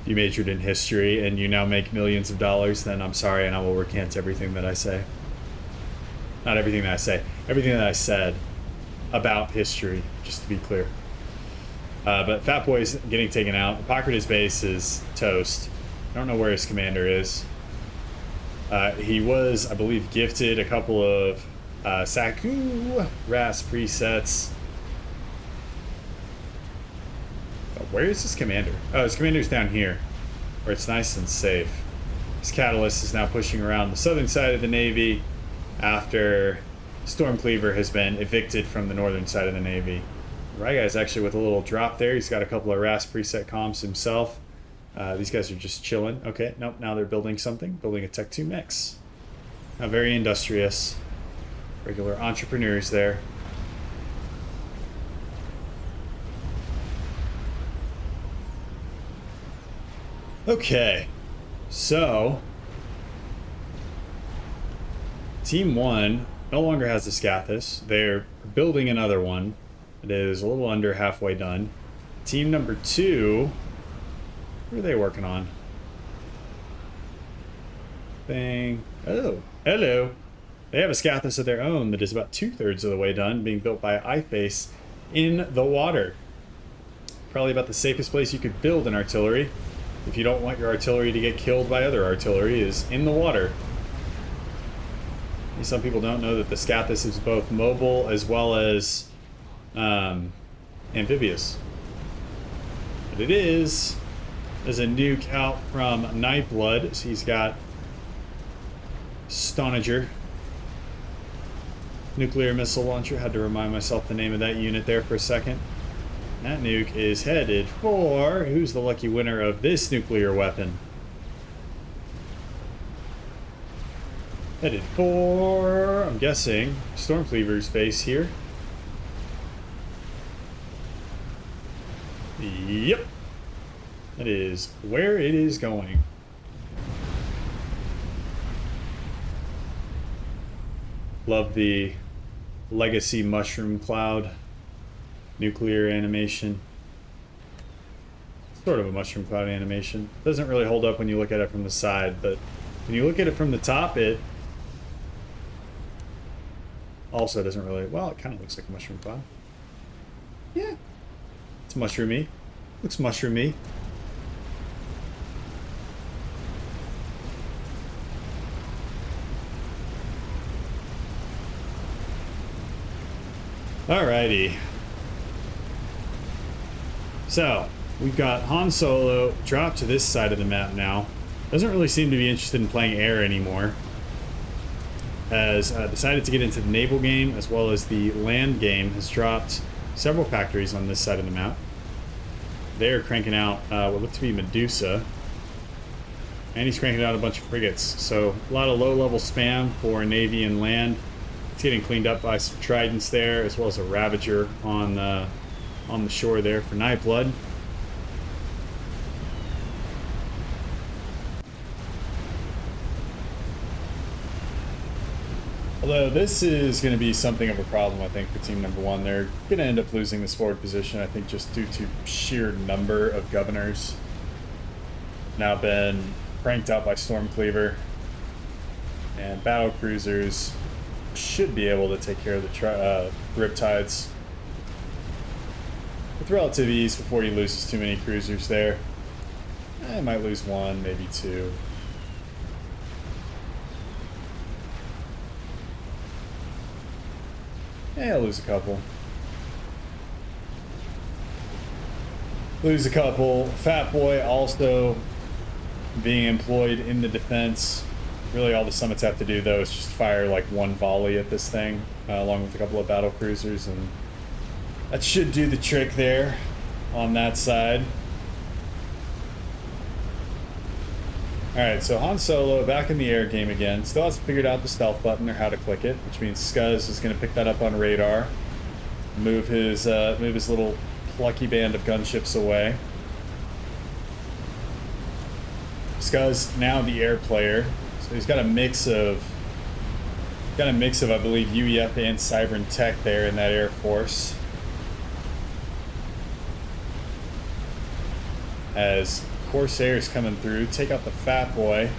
A: You majored in history and you now make millions of dollars, then I'm sorry and I will recant everything that I say. Not everything that I say. Everything that I said about history, just to be clear. But Fat Boy's getting taken out. Hippocrates base is toast. I don't know where his commander is. He was, I believe, gifted a couple of Saku Ras presets. Oh, where is his commander? Oh, his commander's down here, where it's nice and safe. His Catalyst is now pushing around the southern side of the Navy after Stormcleaver has been evicted from the northern side of the Navy. Right guy's actually with a little drop there. He's got a couple of Ras preset comms himself. These guys are just chilling. Okay, nope, now they're building something. Building a Tech 2 mix. Very industrious. Regular entrepreneurs there. Okay, so Team 1 no longer has the Scathis. They're building another one. It is a little under halfway done. Team number 2, what are they working on? Oh, hello. They have a Scathis of their own that is about 2/3 of the way done, being built by iFace in the water. Probably about the safest place you could build an artillery, if you don't want your artillery to get killed by other artillery, is in the water. Some people don't know that the Scathis is both mobile as well as amphibious. But it is. There's a nuke out from Nightblood, so he's got Stonager. Nuclear missile launcher. Had to remind myself the name of that unit there for a second. That nuke is headed for... Who's the lucky winner of this nuclear weapon? Headed for... I'm guessing Stormcleaver's base here. Yep. That is where it is going. Love the legacy mushroom cloud. Nuclear animation. Sort of a mushroom cloud animation. Doesn't really hold up when you look at it from the side, but when you look at it from the top, it also doesn't really... Well, it kind of looks like a mushroom cloud. Yeah. It's mushroomy. Looks mushroomy. Alrighty. So, we've got Han Solo dropped to this side of the map now. Doesn't really seem to be interested in playing air anymore. Has decided to get into the naval game as well as the land game. Has dropped several factories on this side of the map. They are cranking out what look to be Medusa. And he's cranking out a bunch of frigates. So, a lot of low-level spam for Navy and land. It's getting cleaned up by some Tridents there, as well as a Ravager on the shore there for Nightblood. Although this is going to be something of a problem, I think, for team number 1. They're going to end up losing this forward position, I think, just due to sheer number of governors. Now been cranked out by Stormcleaver. And battle cruisers should be able to take care of the Riptides with relative ease before he loses too many cruisers there. I might lose 1, maybe 2. Yeah, I'll lose a couple. Lose a couple. Fat Boy also being employed in the defense. Really all the summits have to do, though, is just fire like 1 volley at this thing, along with a couple of battle cruisers, and that should do the trick there on that side. Alright, so Han Solo back in the air game again. Still hasn't figured out the stealth button or how to click it, which means Scuzz is going to pick that up on radar. Move his little plucky band of gunships away. Scuzz now the air player. So he's got a mix of I believe UEF and Cybern Tech there in that Air Force. As Corsairs coming through, take out the Fat Boy.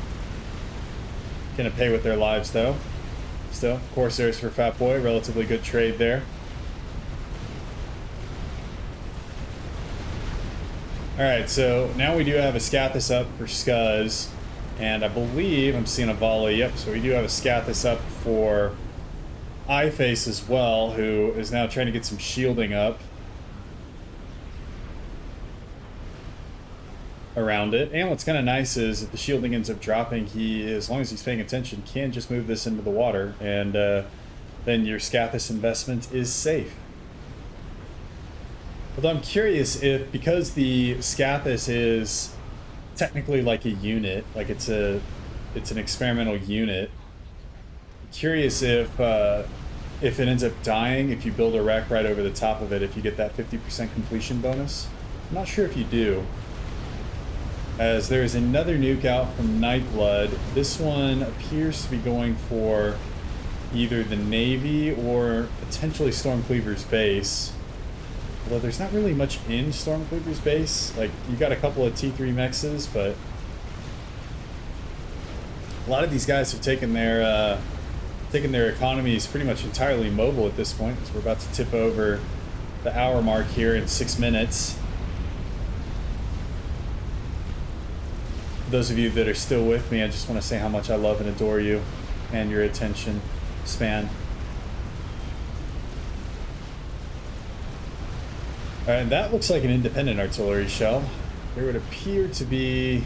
A: Gonna pay with their lives though. Still, Corsairs for Fat Boy, relatively good trade there. Alright, so now we do have a Scathis up for Scuzz. And I believe I'm seeing a volley. Yep, so we do have a Scathis up for iFace as well, who is now trying to get some shielding up around it. And what's kind of nice is if the shielding ends up dropping, he, as long as he's paying attention, can just move this into the water, and then your Scathis investment is safe. Although I'm curious if, because the Scathis is technically like a unit, like it's an experimental unit. Curious if it ends up dying if you build a wreck right over the top of it, if you get that 50% completion bonus. I'm not sure if you do. As there is another nuke out from Nightblood. This one appears to be going for either the Navy or potentially Stormcleaver's base. Although there's not really much in Stormcleaver's base. Like, you got a couple of T3 mexes, but a lot of these guys have taken their economies pretty much entirely mobile at this point, as we're about to tip over the hour mark here in 6 minutes. For those of you that are still with me, I just want to say how much I love and adore you and your attention span. Alright, and that looks like an independent artillery shell. There would appear to be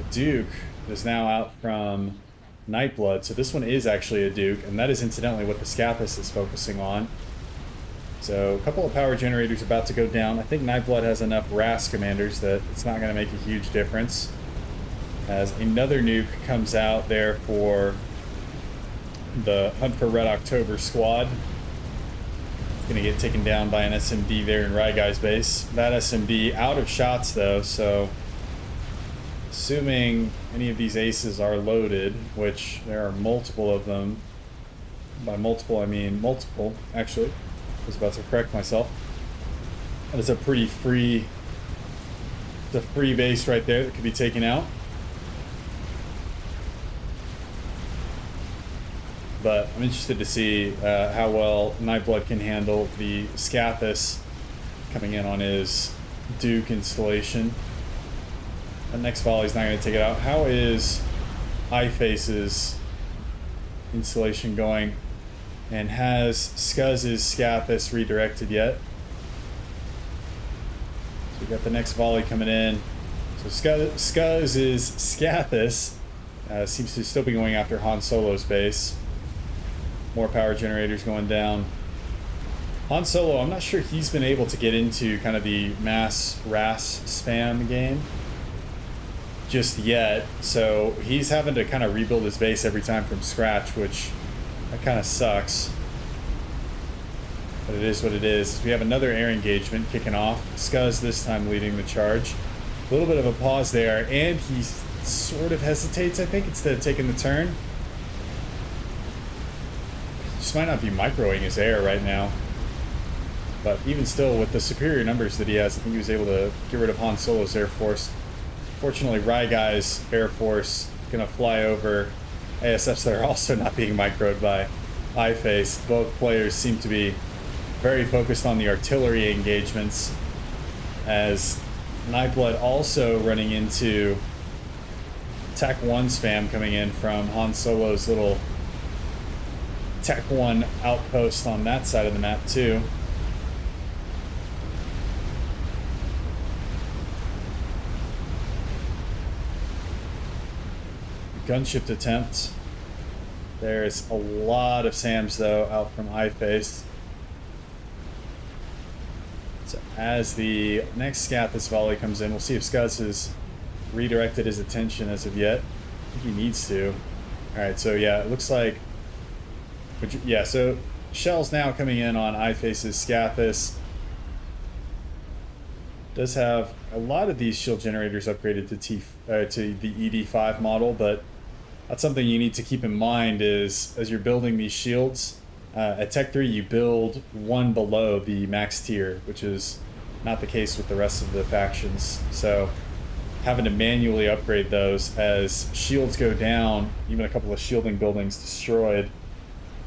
A: a Duke that is now out from Nightblood, so this one is actually a Duke, and that is incidentally what the Scathus is focusing on. So a couple of power generators about to go down. I think Nightblood has enough RAS commanders that it's not going to make a huge difference. As another nuke comes out there for the Hunt for Red October squad. It's going to get taken down by an SMD there in Raigai's base. That SMD out of shots though, so assuming any of these aces are loaded, which there are multiple of them. By multiple, I mean multiple, actually. I was about to correct myself. That is a pretty free, it's a free base right there that could be taken out. But I'm interested to see how well Nightblood can handle the Scathus coming in on his Duke installation. The next volley's not going to take it out. How is iFace's installation going? And has Scuzz's Scathus redirected yet? So we got the next volley coming in. So Scuzz's Scathus seems to still be going after Han Solo's base. More power generators going down. Han Solo, I'm not sure he's been able to get into kind of the mass RAS spam game just yet, so he's having to kind of rebuild his base every time from scratch, which that kind of sucks. But it is what it is. We have another air engagement kicking off. Scuzz this time leading the charge. A little bit of a pause there, and he sort of hesitates, I think, instead of taking the turn. Just might not be microing his air right now. But even still, with the superior numbers that he has, I think he was able to get rid of Han Solo's Air Force. Fortunately, Raigai's Air Force gonna fly over ASFs that are also not being microed by iFace. Both players seem to be very focused on the artillery engagements, as Nightblood also running into Tech 1 spam coming in from Han Solo's little Tech 1 outpost on that side of the map too. Gunship attempt. There's a lot of SAMs though out from iFace. So as the next Scathus volley comes in, we'll see if Scuzz has redirected his attention as of yet. I think he needs to. Alright, so yeah, it looks like... Yeah, so shells now coming in on iFace's Scathus. Does have a lot of these shield generators upgraded to the ED5 model, but that's something you need to keep in mind is as you're building these shields, at Tech 3 you build one below the max tier, which is not the case with the rest of the factions. So having to manually upgrade those as shields go down, even a couple of shielding buildings destroyed.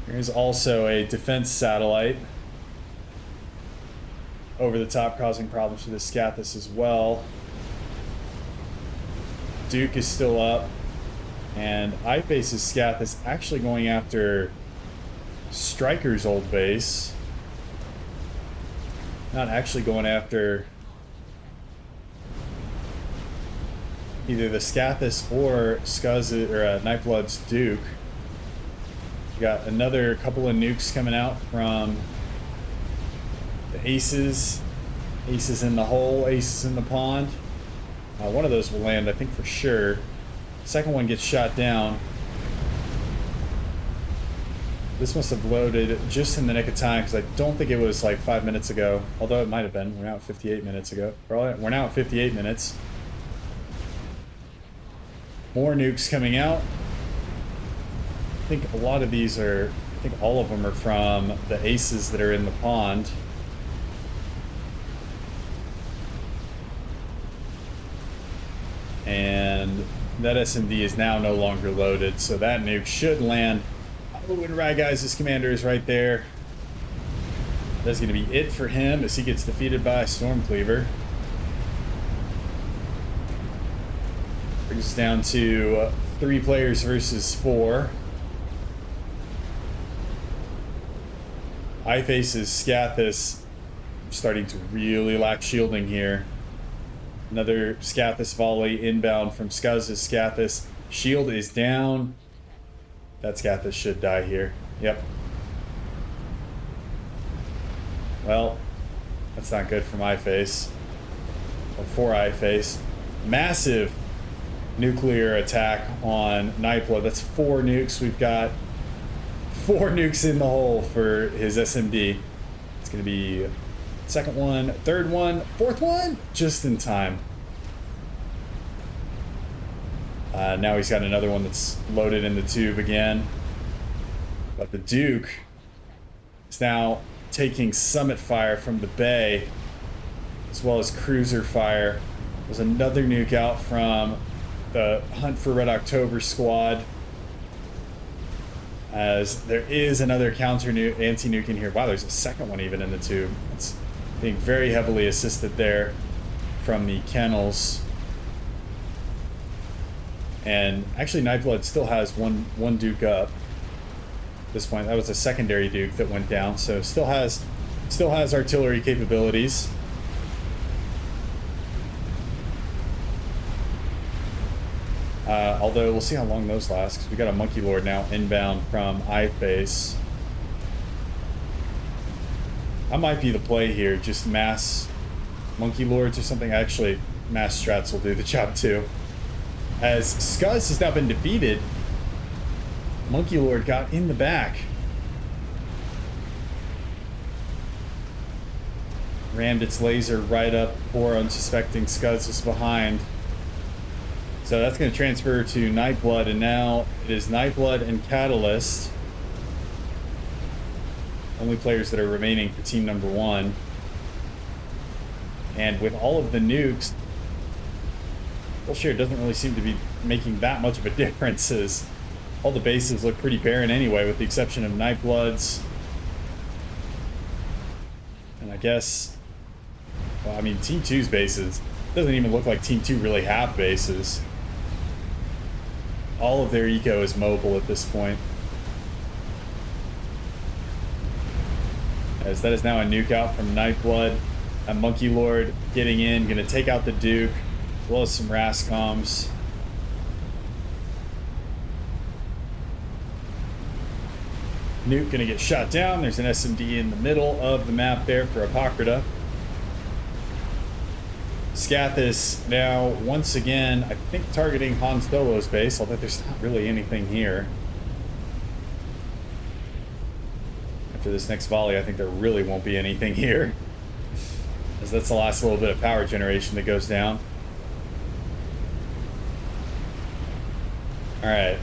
A: There's also a defense satellite over the top causing problems for the Scathus as well. Duke is still up, and iFace's Scathus actually going after Striker's old base. Not actually going after either the Scathus or Scuzz or Nightblood's Duke. We got another couple of nukes coming out from the aces. Aces in the hole, aces in the pond. One of those will land, I think, for sure. Second one gets shot down. This must have loaded just in the nick of time, because I don't think it was like 5 minutes ago. Although it might have been. We're now at 58 minutes ago. We're now at 58 minutes. More nukes coming out. I think a lot of these are... I think all of them are from the aces that are in the pond. And that SMD is now no longer loaded, so that nuke should land. Oh, and Ryguy's commander is right there. That's going to be it for him as he gets defeated by Stormcleaver. Brings us down to 3 players versus 4. iFace's Scathis starting to really lack shielding here. Another Scathis volley inbound from Skuz's Scathis. Shield is down. That Scathis should die here. Yep. Well, that's not good for iFace. Or for iFace. Massive nuclear attack on Nightblood. That's 4 nukes. We've got 4 nukes in the hole for his SMD. It's going to be second one, third one, fourth one, just in time. Now he's got another one that's loaded in the tube again. But the Duke is now taking summit fire from the bay, as well as cruiser fire. There's another nuke out from the Hunt for Red October squad, as there is another counter nuke, anti-nuke in here. Wow, there's a second one even in the tube. It's being very heavily assisted there from the kennels. And actually Nightblood still has one Duke up at this point. That was a secondary Duke that went down, so still has artillery capabilities. Although we'll see how long those last, because we got a Monkey Lord now inbound from iFace. I might be the play here, just mass Monkey Lords or something. Actually, mass strats will do the job too. As Skuz has now been defeated, Monkey Lord got in the back. Rammed its laser right up poor unsuspecting Skuz is behind. So that's going to transfer to Nightblood, and now it is Nightblood and Catalyst. Only players that are remaining for team number 1. And with all of the nukes, Bullshit doesn't really seem to be making that much of a difference, as all the bases look pretty barren anyway, with the exception of Nightblood's. And I guess, well, I mean, Team 2's bases, doesn't even look like Team 2 really have bases. All of their eco is mobile at this point. As that is now a nuke out from Nightblood. A Monkey Lord getting in, going to take out the Duke, as well as some Rascoms. Nuke going to get shot down. There's an SMD in the middle of the map there for Apocrypha. Scathis now, once again, I think targeting Han Solo's base, although there's not really anything here. After this next volley, I think there really won't be anything here, as that's the last little bit of power generation that goes down. Alright.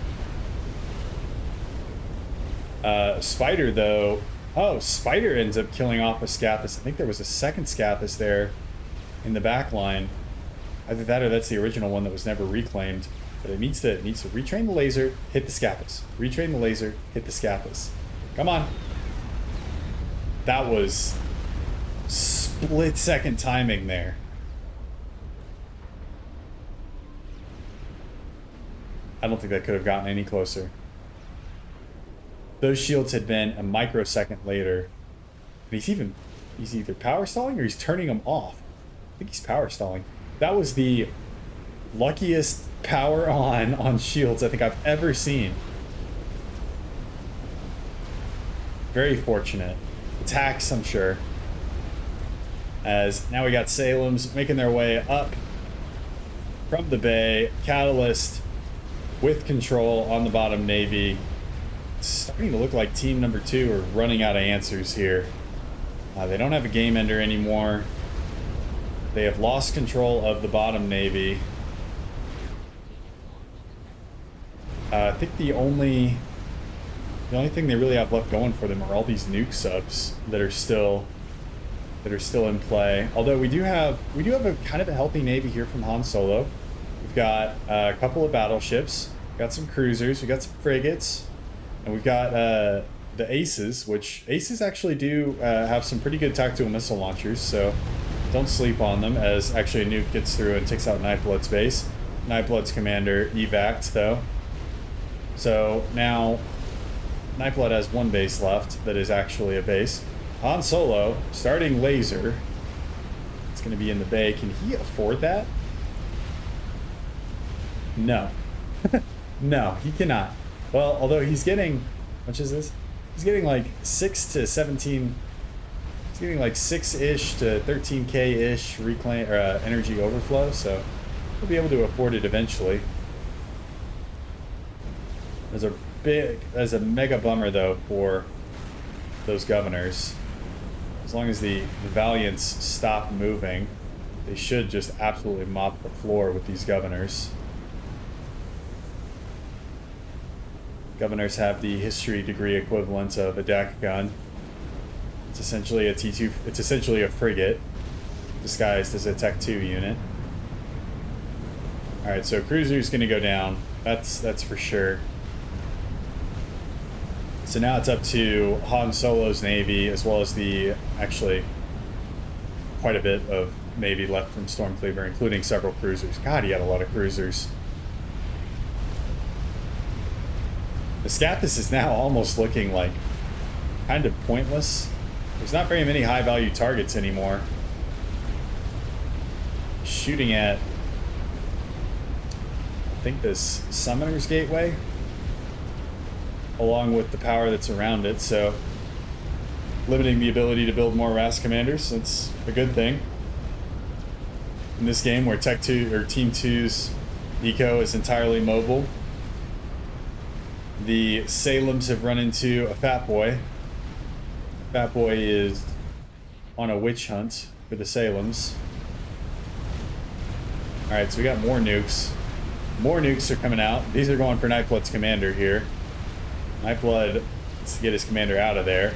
A: Spider, though... Oh, Spider ends up killing off a Scathis. I think there was a second Scathis there in the back line. Either that or that's the original one that was never reclaimed. But it needs to retrain the laser, hit the Scathis. Retrain the laser, hit the Scathis. Come on. That was split-second timing there. I don't think that could have gotten any closer. Those shields had been a microsecond later. And he's either power stalling or he's turning them off. I think he's power stalling. That was the luckiest power on shields I think I've ever seen. Very fortunate. Attacks, I'm sure. As now we got Salem's making their way up from the bay. Catalyst with control on the bottom Navy. It's starting to look like team number 2 are running out of answers here. They don't have a game ender anymore. They have lost control of the bottom Navy. I think the only thing they really have left going for them are all these nuke subs that are still in play. Although we do have a kind of a healthy Navy here from Han Solo. We've got a couple of battleships, we've got some cruisers, we've got some frigates, and we've got the Aces, which Aces actually do have some pretty good tactical missile launchers, so don't sleep on them, as actually a nuke gets through and takes out Nightblood's base. Nightblood's commander evac'd though. So now Nightblood has one base left that is actually a base. Han Solo, starting laser. It's going to be in the bay. Can he afford that? No. No, he cannot. Well, although he's getting... How much is this? He's getting like 6 to 17... He's getting like 6-ish to 13k-ish reclaim or energy overflow, so he'll be able to afford it eventually. There's a mega bummer though for those governors. As long as the Valiants stop moving, they should just absolutely mop the floor with these governors. Governors have the history degree equivalent of a deck gun. It's essentially a T2. It's essentially a frigate disguised as a Tech 2 unit. All right, so cruiser's gonna go down. That's for sure. So now it's up to Han Solo's Navy, as well as the, actually, quite a bit of Navy left from Stormcleaver, including several cruisers. God, he had a lot of cruisers. The Scathus is now almost looking like kind of pointless. There's not very many high-value targets anymore. Shooting at, I think, this Summoner's Gateway, along with the power that's around it, so limiting the ability to build more RAS commanders. That's a good thing. In this game where Tech 2 or Team 2's eco is entirely mobile, the Salems have run into a Fat Boy. Fat Boy is on a witch hunt for the Salems. Alright, so we got more nukes. More nukes are coming out. These are going for Nightblood's commander here. Nightblood needs to get his commander out of there.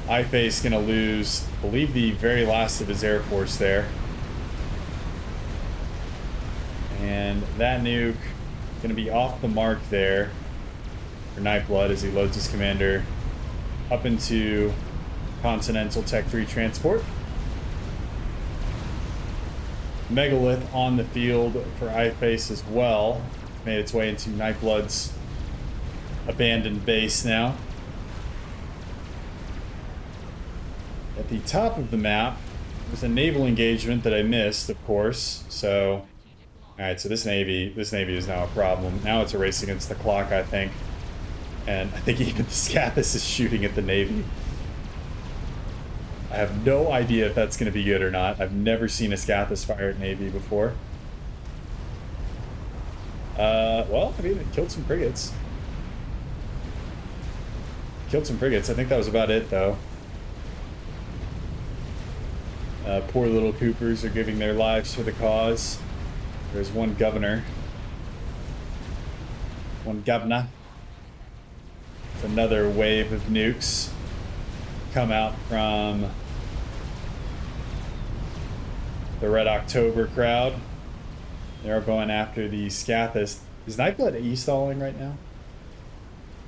A: iFace gonna lose, I believe, the very last of his air force there. And that nuke gonna be off the mark there for Nightblood as he loads his commander up into Continental Tech 3 transport. Megalith on the field for iFace as well. Made its way into Nightblood's abandoned base now. At the top of the map, there's a naval engagement that I missed, of course. So, alright, so this navy is now a problem. Now it's a race against the clock, I think. And I think even the Scathus is shooting at the navy. I have no idea if that's going to be good or not. I've never seen a Scathus fire at navy before. Well, I mean, it killed some frigates. I think that was about it, though. Poor little Coopers are giving their lives for the cause. There's one governor. There's another wave of nukes come out from the Red October crowd. They're going after the Scathus. Is Nightblood e-stalling right now?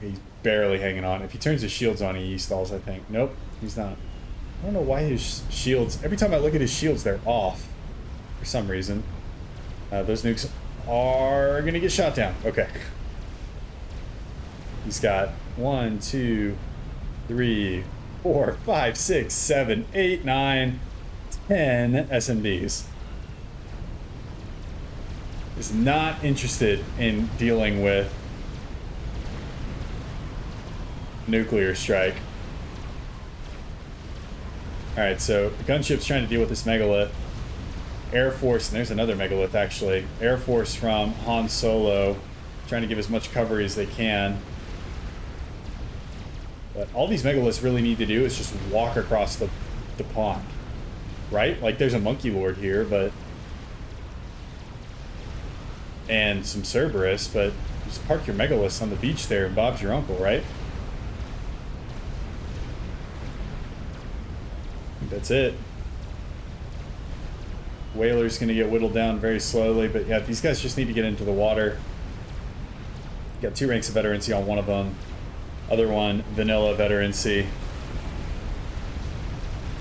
A: He's barely hanging on. If he turns his shields on, he e-stalls, I think. Nope, he's not. I don't know why his shields... Every time I look at his shields, they're off for some reason. Those nukes are going to get shot down. Okay. He's got 1, 2, 3, 4, 5, 6, 7, 8, 9, 10 SMDs. Is not interested in dealing with nuclear strike. Alright, so the gunship's trying to deal with this megalith. Air Force, and there's another megalith actually. Air Force from Han Solo, trying to give as much cover as they can. But all these megaliths really need to do is just walk across the pond, right? Like there's a Monkey Lord here, but and some Cerberus, but just park your megaliths on the beach there, and Bob's your uncle, right? I think that's it. Whaler's going to get whittled down very slowly, but yeah, these guys just need to get into the water. Got 2 ranks of veterancy on one of them. Other one, vanilla veterancy.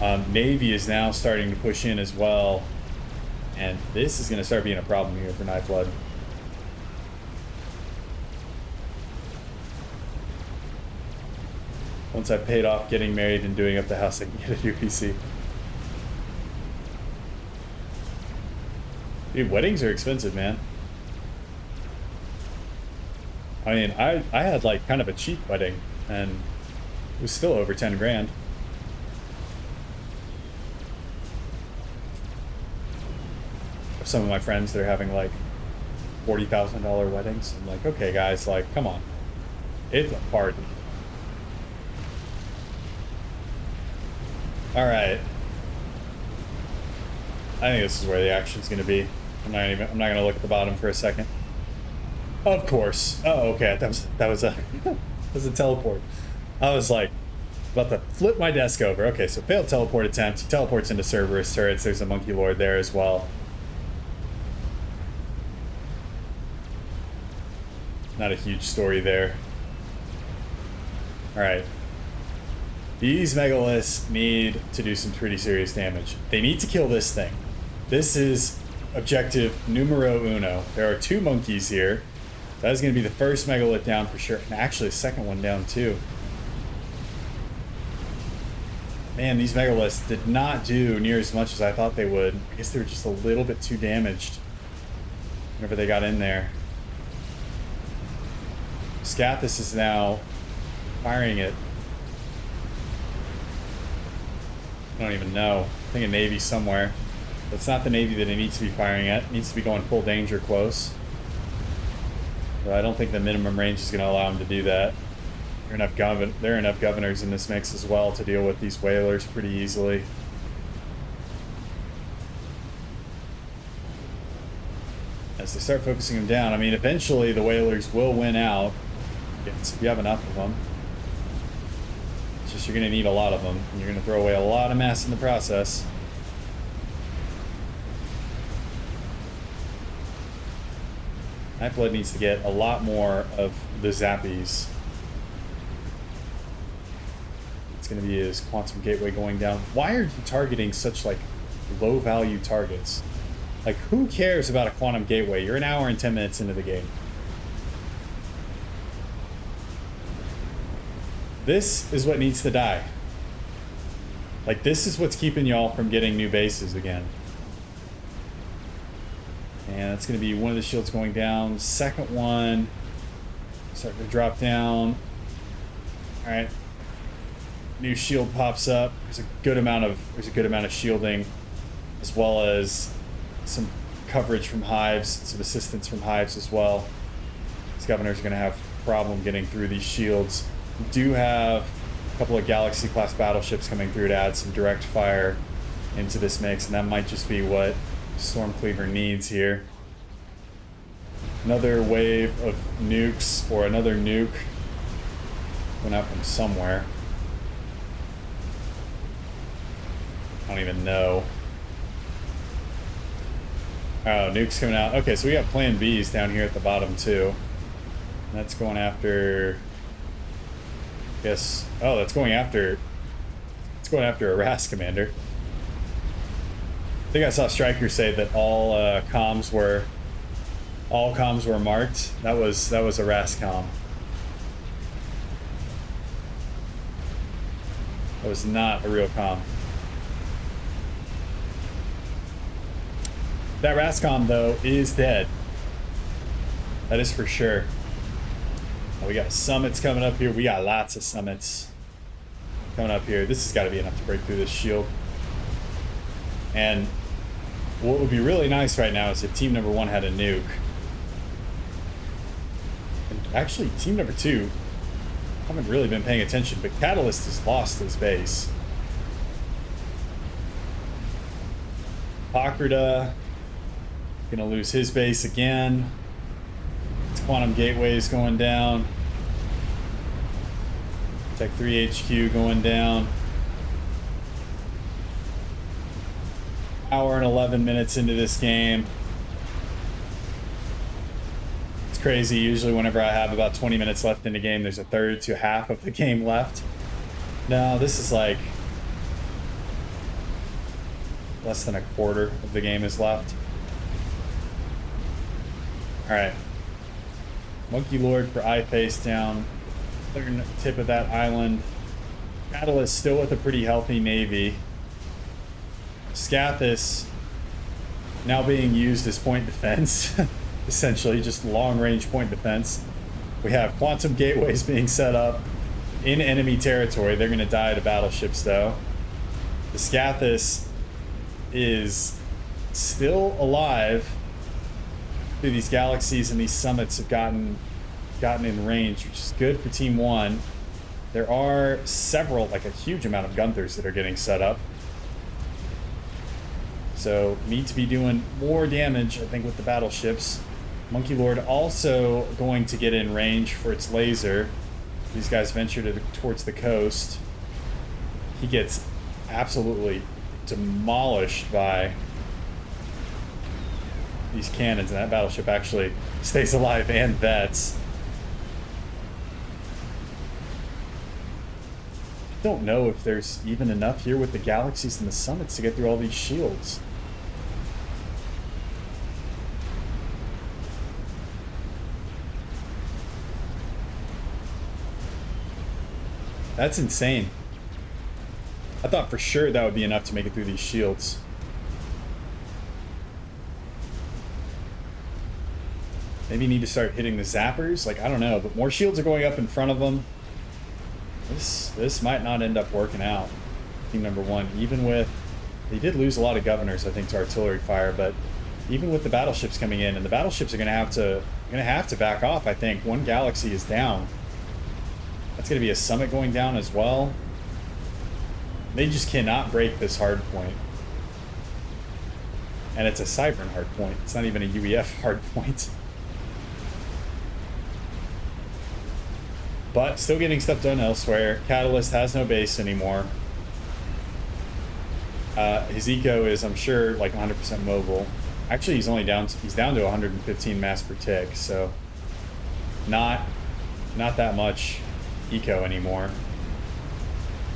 A: Navy is now starting to push in as well. And this is going to start being a problem here for Night Blood. Once I've paid off getting married and doing up the house, I can get a new PC. Dude, weddings are expensive, man. I mean, I had like kind of a cheap wedding, and it was still over 10 grand. Some of my friends, they're having like $40,000 weddings. I'm like, okay, guys, like, come on. It's a party. All right. I think this is where the action's going to be. I'm not going to look at the bottom for a second. Of course. Oh, okay. That was a that was a teleport. I was like about to flip my desk over. Okay, so failed teleport attempt. He teleports into Cerberus turrets. There's a Monkey Lord there as well. Not a huge story there. All right. These megaliths need to do some pretty serious damage. They need to kill this thing. This is objective numero uno. There are 2 monkeys here. That is going to be the first megalith down for sure. And actually, the second one down too. Man, these megaliths did not do near as much as I thought they would. I guess they were just a little bit too damaged whenever they got in there. Scathus is now firing it. I don't even know. I think a Navy somewhere. That's not the Navy that it needs to be firing at. It needs to be going full danger close. But I don't think the minimum range is going to allow him to do that. There are enough governors in this mix as well to deal with these whalers pretty easily. As they start focusing them down, I mean, eventually the whalers will win out. If you have enough of them. It's just you're going to need a lot of them, and you're going to throw away a lot of mass in the process. Nightblood needs to get a lot more of the zappies. It's going to be his quantum gateway going down. Why are you targeting such like low value targets? Like, who cares about a quantum gateway? You're an hour and 10 minutes into the game. This is what needs to die. Like, this is what's keeping y'all from getting new bases again. And that's going to be one of the shields going down. Second one starting to drop down. All right. New shield pops up. There's a good amount of shielding, as well as some coverage from hives, some assistance from hives as well. These governors are going to have a problem getting through these shields. We do have a couple of Galaxy class battleships coming through to add some direct fire into this mix, and that might just be what Stormcleaver needs here. Another wave of nukes, or another nuke going out from somewhere. I don't even know. Oh, nuke's coming out. Okay, so we got plan Bs down here at the bottom too. That's going after, I guess, oh, that's going after a RAS commander. I think I saw Stryker say that all comms were marked. That was a RAS comm. That was not a real comm. That RAS comm though is dead. That is for sure. Oh, we got summits coming up here. We got lots of summits coming up here. This has got to be enough to break through this shield. And What would be really nice right now is if team number 1 had a nuke. And actually, team number 2, I haven't really been paying attention, but Catalyst has lost his base. Pakrida gonna lose his base again. Its Quantum Gateway's going down. Tech 3 HQ going down. Hour and 11 minutes into this game. It's crazy. Usually whenever I have about 20 minutes left in the game, there's a third to half of the game left. No, this is like less than a quarter of the game is left. Alright. Monkey Lord for eye face down. Southern tip of that island. Catalyst still with a pretty healthy navy. Scathis now being used as point defense. Essentially just long range point defense. We have quantum gateways being set up in enemy territory. They're going to die to battleships though. The Scathis is still alive. These galaxies and these summits have gotten in range, which is good for team 1. There are several, like a huge amount of Gunthers that are getting set up. So need to be doing more damage, I think, with the battleships. Monkey Lord also going to get in range for its laser. These guys venture towards the coast. He gets absolutely demolished by these cannons, and that battleship actually stays alive and vets. I don't know if there's even enough here with the galaxies and the summits to get through all these shields. That's insane. I thought for sure that would be enough to make it through these shields. Maybe need to start hitting the zappers. Like, I don't know, but more shields are going up in front of them. This might not end up working out. Team number 1, even with, they did lose a lot of governors, I think, to artillery fire, but even with the battleships coming in, and the battleships are going to have to back off. I think one galaxy is down. That's going to be a summit going down as well. They just cannot break this hard point. And it's a Cybern hard point. It's not even a UEF hard point. But still getting stuff done elsewhere. Catalyst has no base anymore. His eco is, I'm sure, like 100% mobile. Actually, he's down to 115 mass per tick, so not that much eco anymore.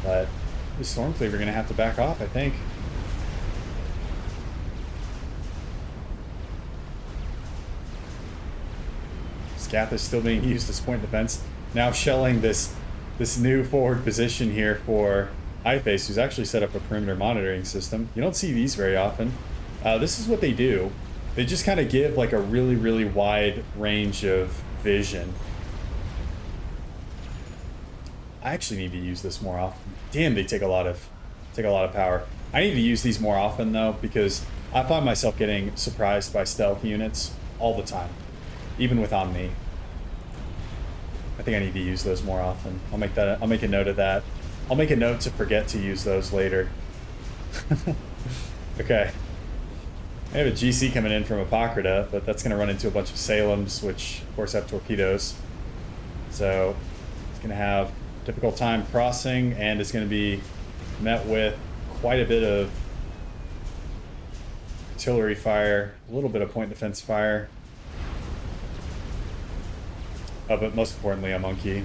A: But the Stormcleaver are going to have to back off, I think. Scath is still being used as point defense. Now shelling this new forward position here for iFace, who's actually set up a perimeter monitoring system. You don't see these very often. This is what they do. They just kind of give like a really, really wide range of vision. I actually need to use this more often. Damn, they take a lot of power. I need to use these more often though, because I find myself getting surprised by stealth units all the time, even with Omni. I think I need to use those more often. I'll make a note of that. I'll make a note to forget to use those later. Okay. I have a GC coming in from Apocrita, but that's going to run into a bunch of Salems, which of course have torpedoes. So it's going to have a difficult time crossing, and it's going to be met with quite a bit of artillery fire, a little bit of point defense fire. Oh, but most importantly, a monkey.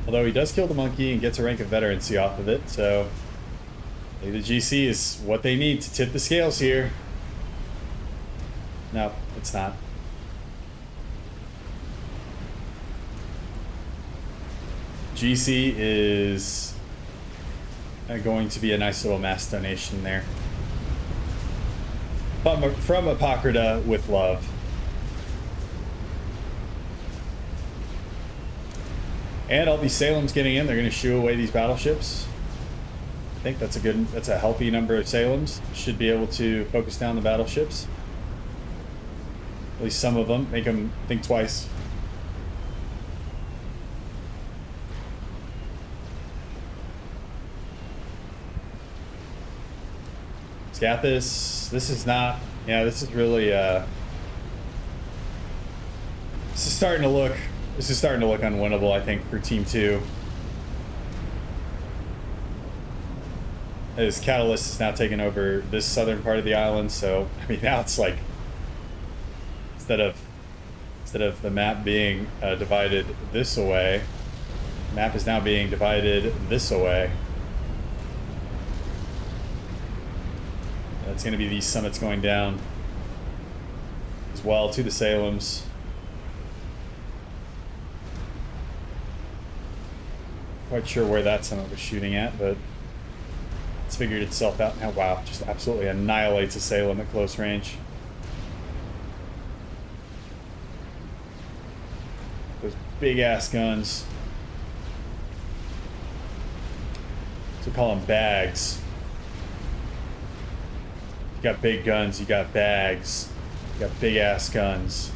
A: Although he does kill the monkey and gets a rank of veterancy off of it, so maybe the GC is what they need to tip the scales here. No, it's not. GC is going to be a nice little mass donation there. From Apocrita with love. And all these Salems getting in, they're going to shoo away these battleships. think that's a healthy number of Salems. Should be able to focus down the battleships. At least some of them. Make them think twice. Scathis, this is not, yeah, this is really, this is starting to look unwinnable, I think, for Team 2. As Catalyst is now taking over this southern part of the island, so, I mean, now it's like, instead of the map being divided this away, the map is now being divided this away. It's going to be these summits going down as well to the Salems. Quite sure where that summit was shooting at, but it's figured itself out now. Wow, just absolutely annihilates a Salem at close range. Those big ass guns. So call them bags. You got big guns, you got bags, you got big ass guns.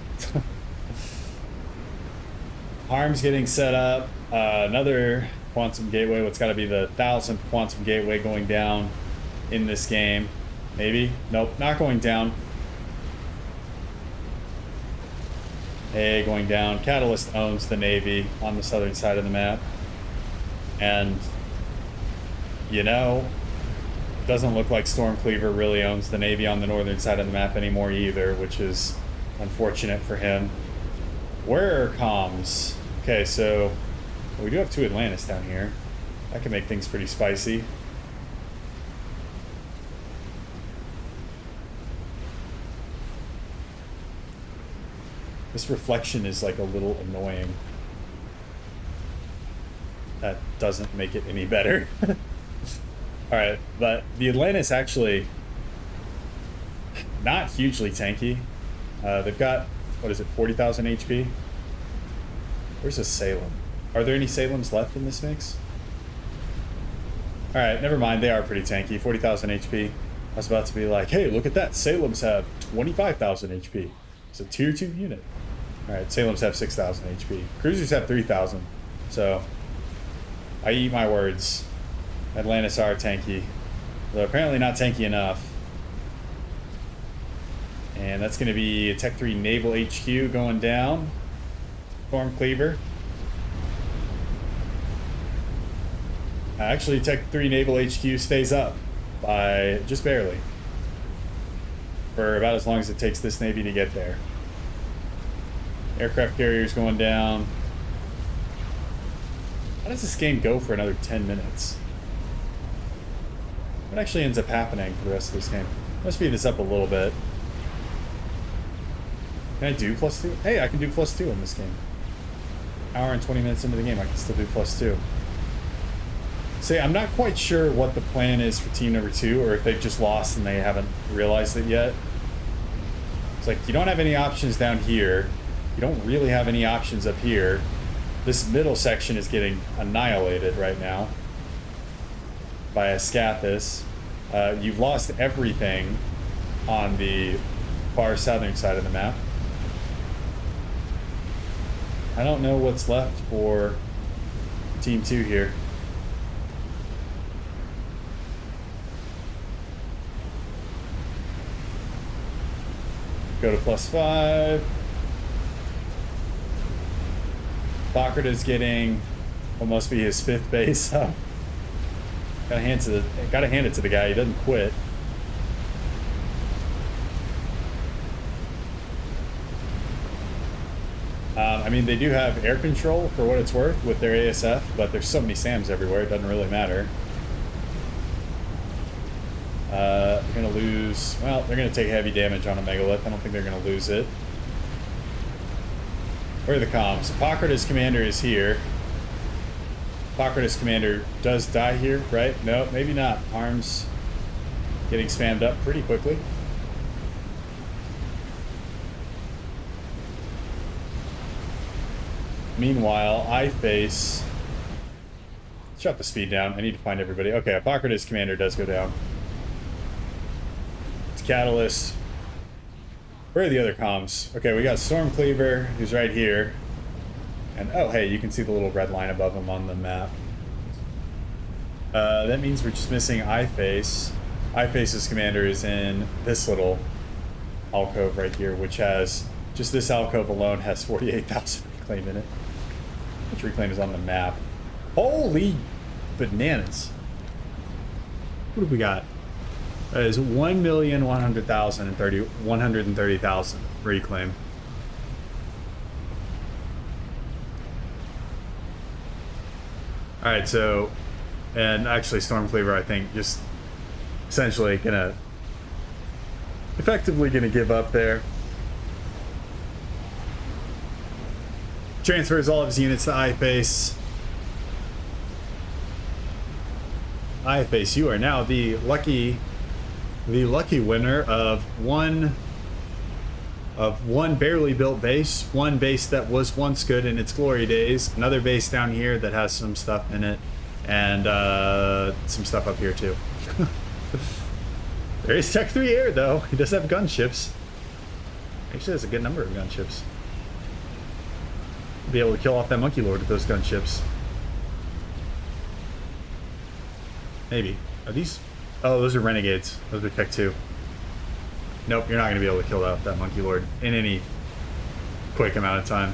A: Harm's getting set up. Another quantum gateway. What's got to be the 1000th quantum gateway going down in this game? Maybe? Nope, not going down. A going down. Catalyst owns the Navy on the southern side of the map. And, you know, doesn't look like Stormcleaver really owns the Navy on the northern side of the map anymore either, which is unfortunate for him. Where are comms? Okay, so we do have 2 Atlantis down here. That can make things pretty spicy. This reflection is like a little annoying. That doesn't make it any better. Alright, but the Atlantis actually not hugely tanky. They've got, what is it, 40,000 HP? Where's a Salem? Are there any Salems left in this mix? Alright, never mind, they are pretty tanky, 40,000 HP. I was about to be like, hey, look at that, Salems have 25,000 HP. It's a tier 2 unit. Alright, Salems have 6,000 HP. Cruisers have 3,000. So, I eat my words. Atlantis are tanky, though apparently not tanky enough. And that's going to be a Tech 3 Naval HQ going down. Stormcleaver. Actually, Tech 3 Naval HQ stays up by just barely. For about as long as it takes this Navy to get there. Aircraft carriers going down. How does this game go for another 10 minutes? What actually ends up happening for the rest of this game? Let's speed this up a little bit. Can I do +2? Hey, I can do +2 in this game. Hour and 20 minutes into the game, I can still do +2. See, I'm not quite sure what the plan is for team number 2, or if they've just lost and they haven't realized it yet. It's like, you don't have any options down here. You don't really have any options up here. This middle section is getting annihilated right now by a Scathis. You've lost everything on the far southern side of the map. I don't know what's left for Team 2 here. Go to +5. Bockert is getting what must be his 5th base up. Gotta hand it to the guy. He doesn't quit. I mean, they do have air control for what it's worth with their ASF, but there's so many SAMs everywhere, it doesn't really matter. They're gonna lose. Well, they're gonna take heavy damage on a megalith. I don't think they're gonna lose it. Where are the comms? Hippocrates commander is here. Hippocrates commander does die here, right? No, maybe not. Arms getting spammed up pretty quickly. Meanwhile, I face Let's drop the speed down. I need to find everybody. Okay, Apocrates commander does go down. It's Catalyst. Where are the other comms? Okay, we got Stormcleaver, who's right here. And, oh, hey, you can see the little red line above him on the map. That means we're just missing iFace. iFace's commander is in this little alcove right here, which has, just this alcove alone has 48,000 reclaim in it. Which reclaim is on the map. Holy bananas. What have we got? That is 1,100,000 and 130,000 reclaim. Alright, so, and actually Stormcleaver, I think, just essentially effectively gonna give up there. Transfers all of his units to iFace. iFace, you are now the lucky winner of one barely built base, one base that was once good in its glory days, another base down here that has some stuff in it, and some stuff up here too. There is Tech 3 Air though. He does have gunships. Actually has a good number of gunships. Be able to kill off that Monkey Lord with those gunships. Maybe. Are these? Oh, those are Renegades. Those are Tech 2. Nope, you're not going to be able to kill out that Monkey Lord in any quick amount of time.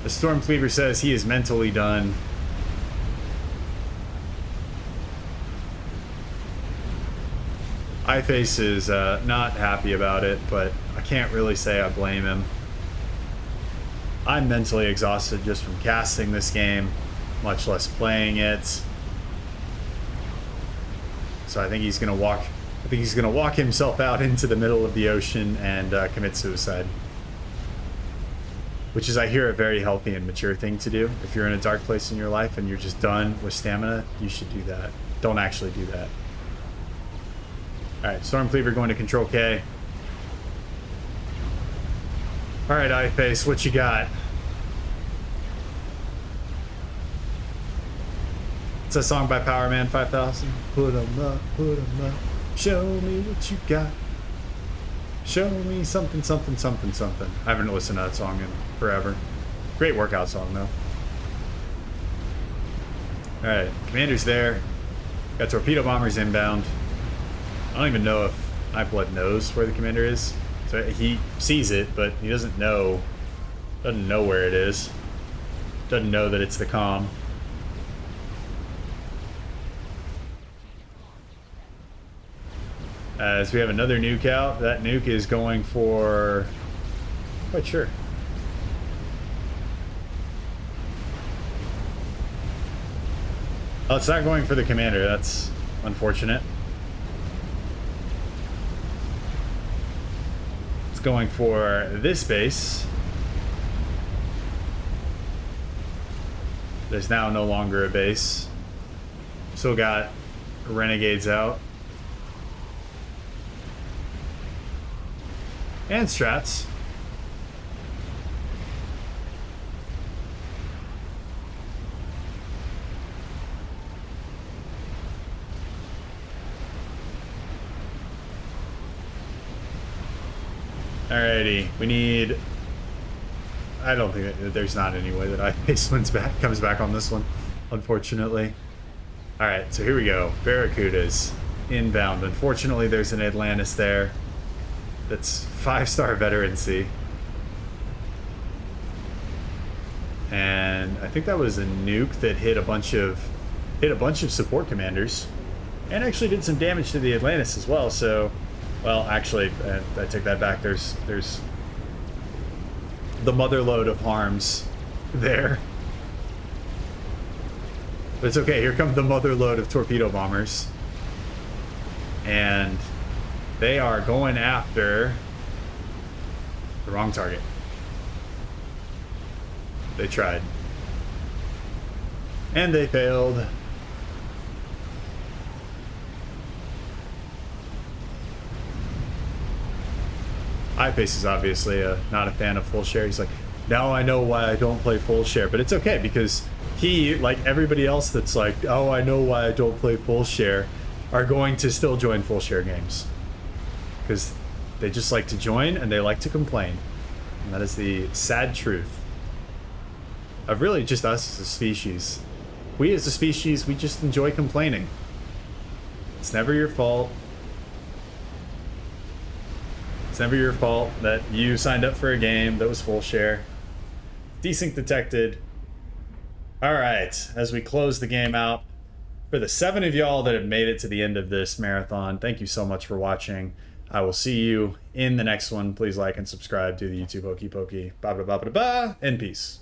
A: The Stormcleaver says he is mentally done. iFace is not happy about it, but I can't really say I blame him. I'm mentally exhausted just from casting this game, much less playing it. So I think he's gonna walk himself out into the middle of the ocean and commit suicide. Which is, I hear, a very healthy and mature thing to do. If you're in a dark place in your life and you're just done with stamina, you should do that. Don't actually do that. Alright, Stormcleaver going to Control K. Alright, iFace, what you got? It's a song by Powerman 5000. Put 'em up, show me what you got. Show me something, something, something, something. I haven't listened to that song in forever. Great workout song, though. Alright, commander's there. Got torpedo bombers inbound. I don't even know if Nightblood knows where the commander is. So he sees it, but he doesn't know where it is. Doesn't know that it's the comm. As we have another nuke out. That nuke is going for... I'm quite sure. Oh, it's not going for the commander. That's unfortunate. It's going for this base. There's now no longer a base. Still got Renegades out. And strats. Alrighty, we need... I don't think that there's not any way that iFace comes back on this one, unfortunately. Alright, so here we go. Barracudas inbound. Unfortunately, there's an Atlantis there. That's 5-star veterancy. And I think that was a nuke that hit a bunch of support commanders. And actually did some damage to the Atlantis as well, so... Well, actually, I take that back. There's the motherload of harms there. But it's okay. Here come the motherload of torpedo bombers. And they are going after the wrong target. They tried. And they failed. iFace is obviously not a fan of full share. He's like, now I know why I don't play full share. But it's okay because he, like everybody else that's like, oh, I know why I don't play full share, are going to still join full share games. Because they just like to join and they like to complain. And that is the sad truth of really just us as a species. We as a species, we just enjoy complaining. It's never your fault. It's never your fault that you signed up for a game that was full share. Desync detected. All right, as we close the game out, for the 7 of y'all that have made it to the end of this marathon, thank you so much for watching. I will see you in the next one. Please like and subscribe to the YouTube Hokey Pokey. Ba ba ba ba ba, and peace.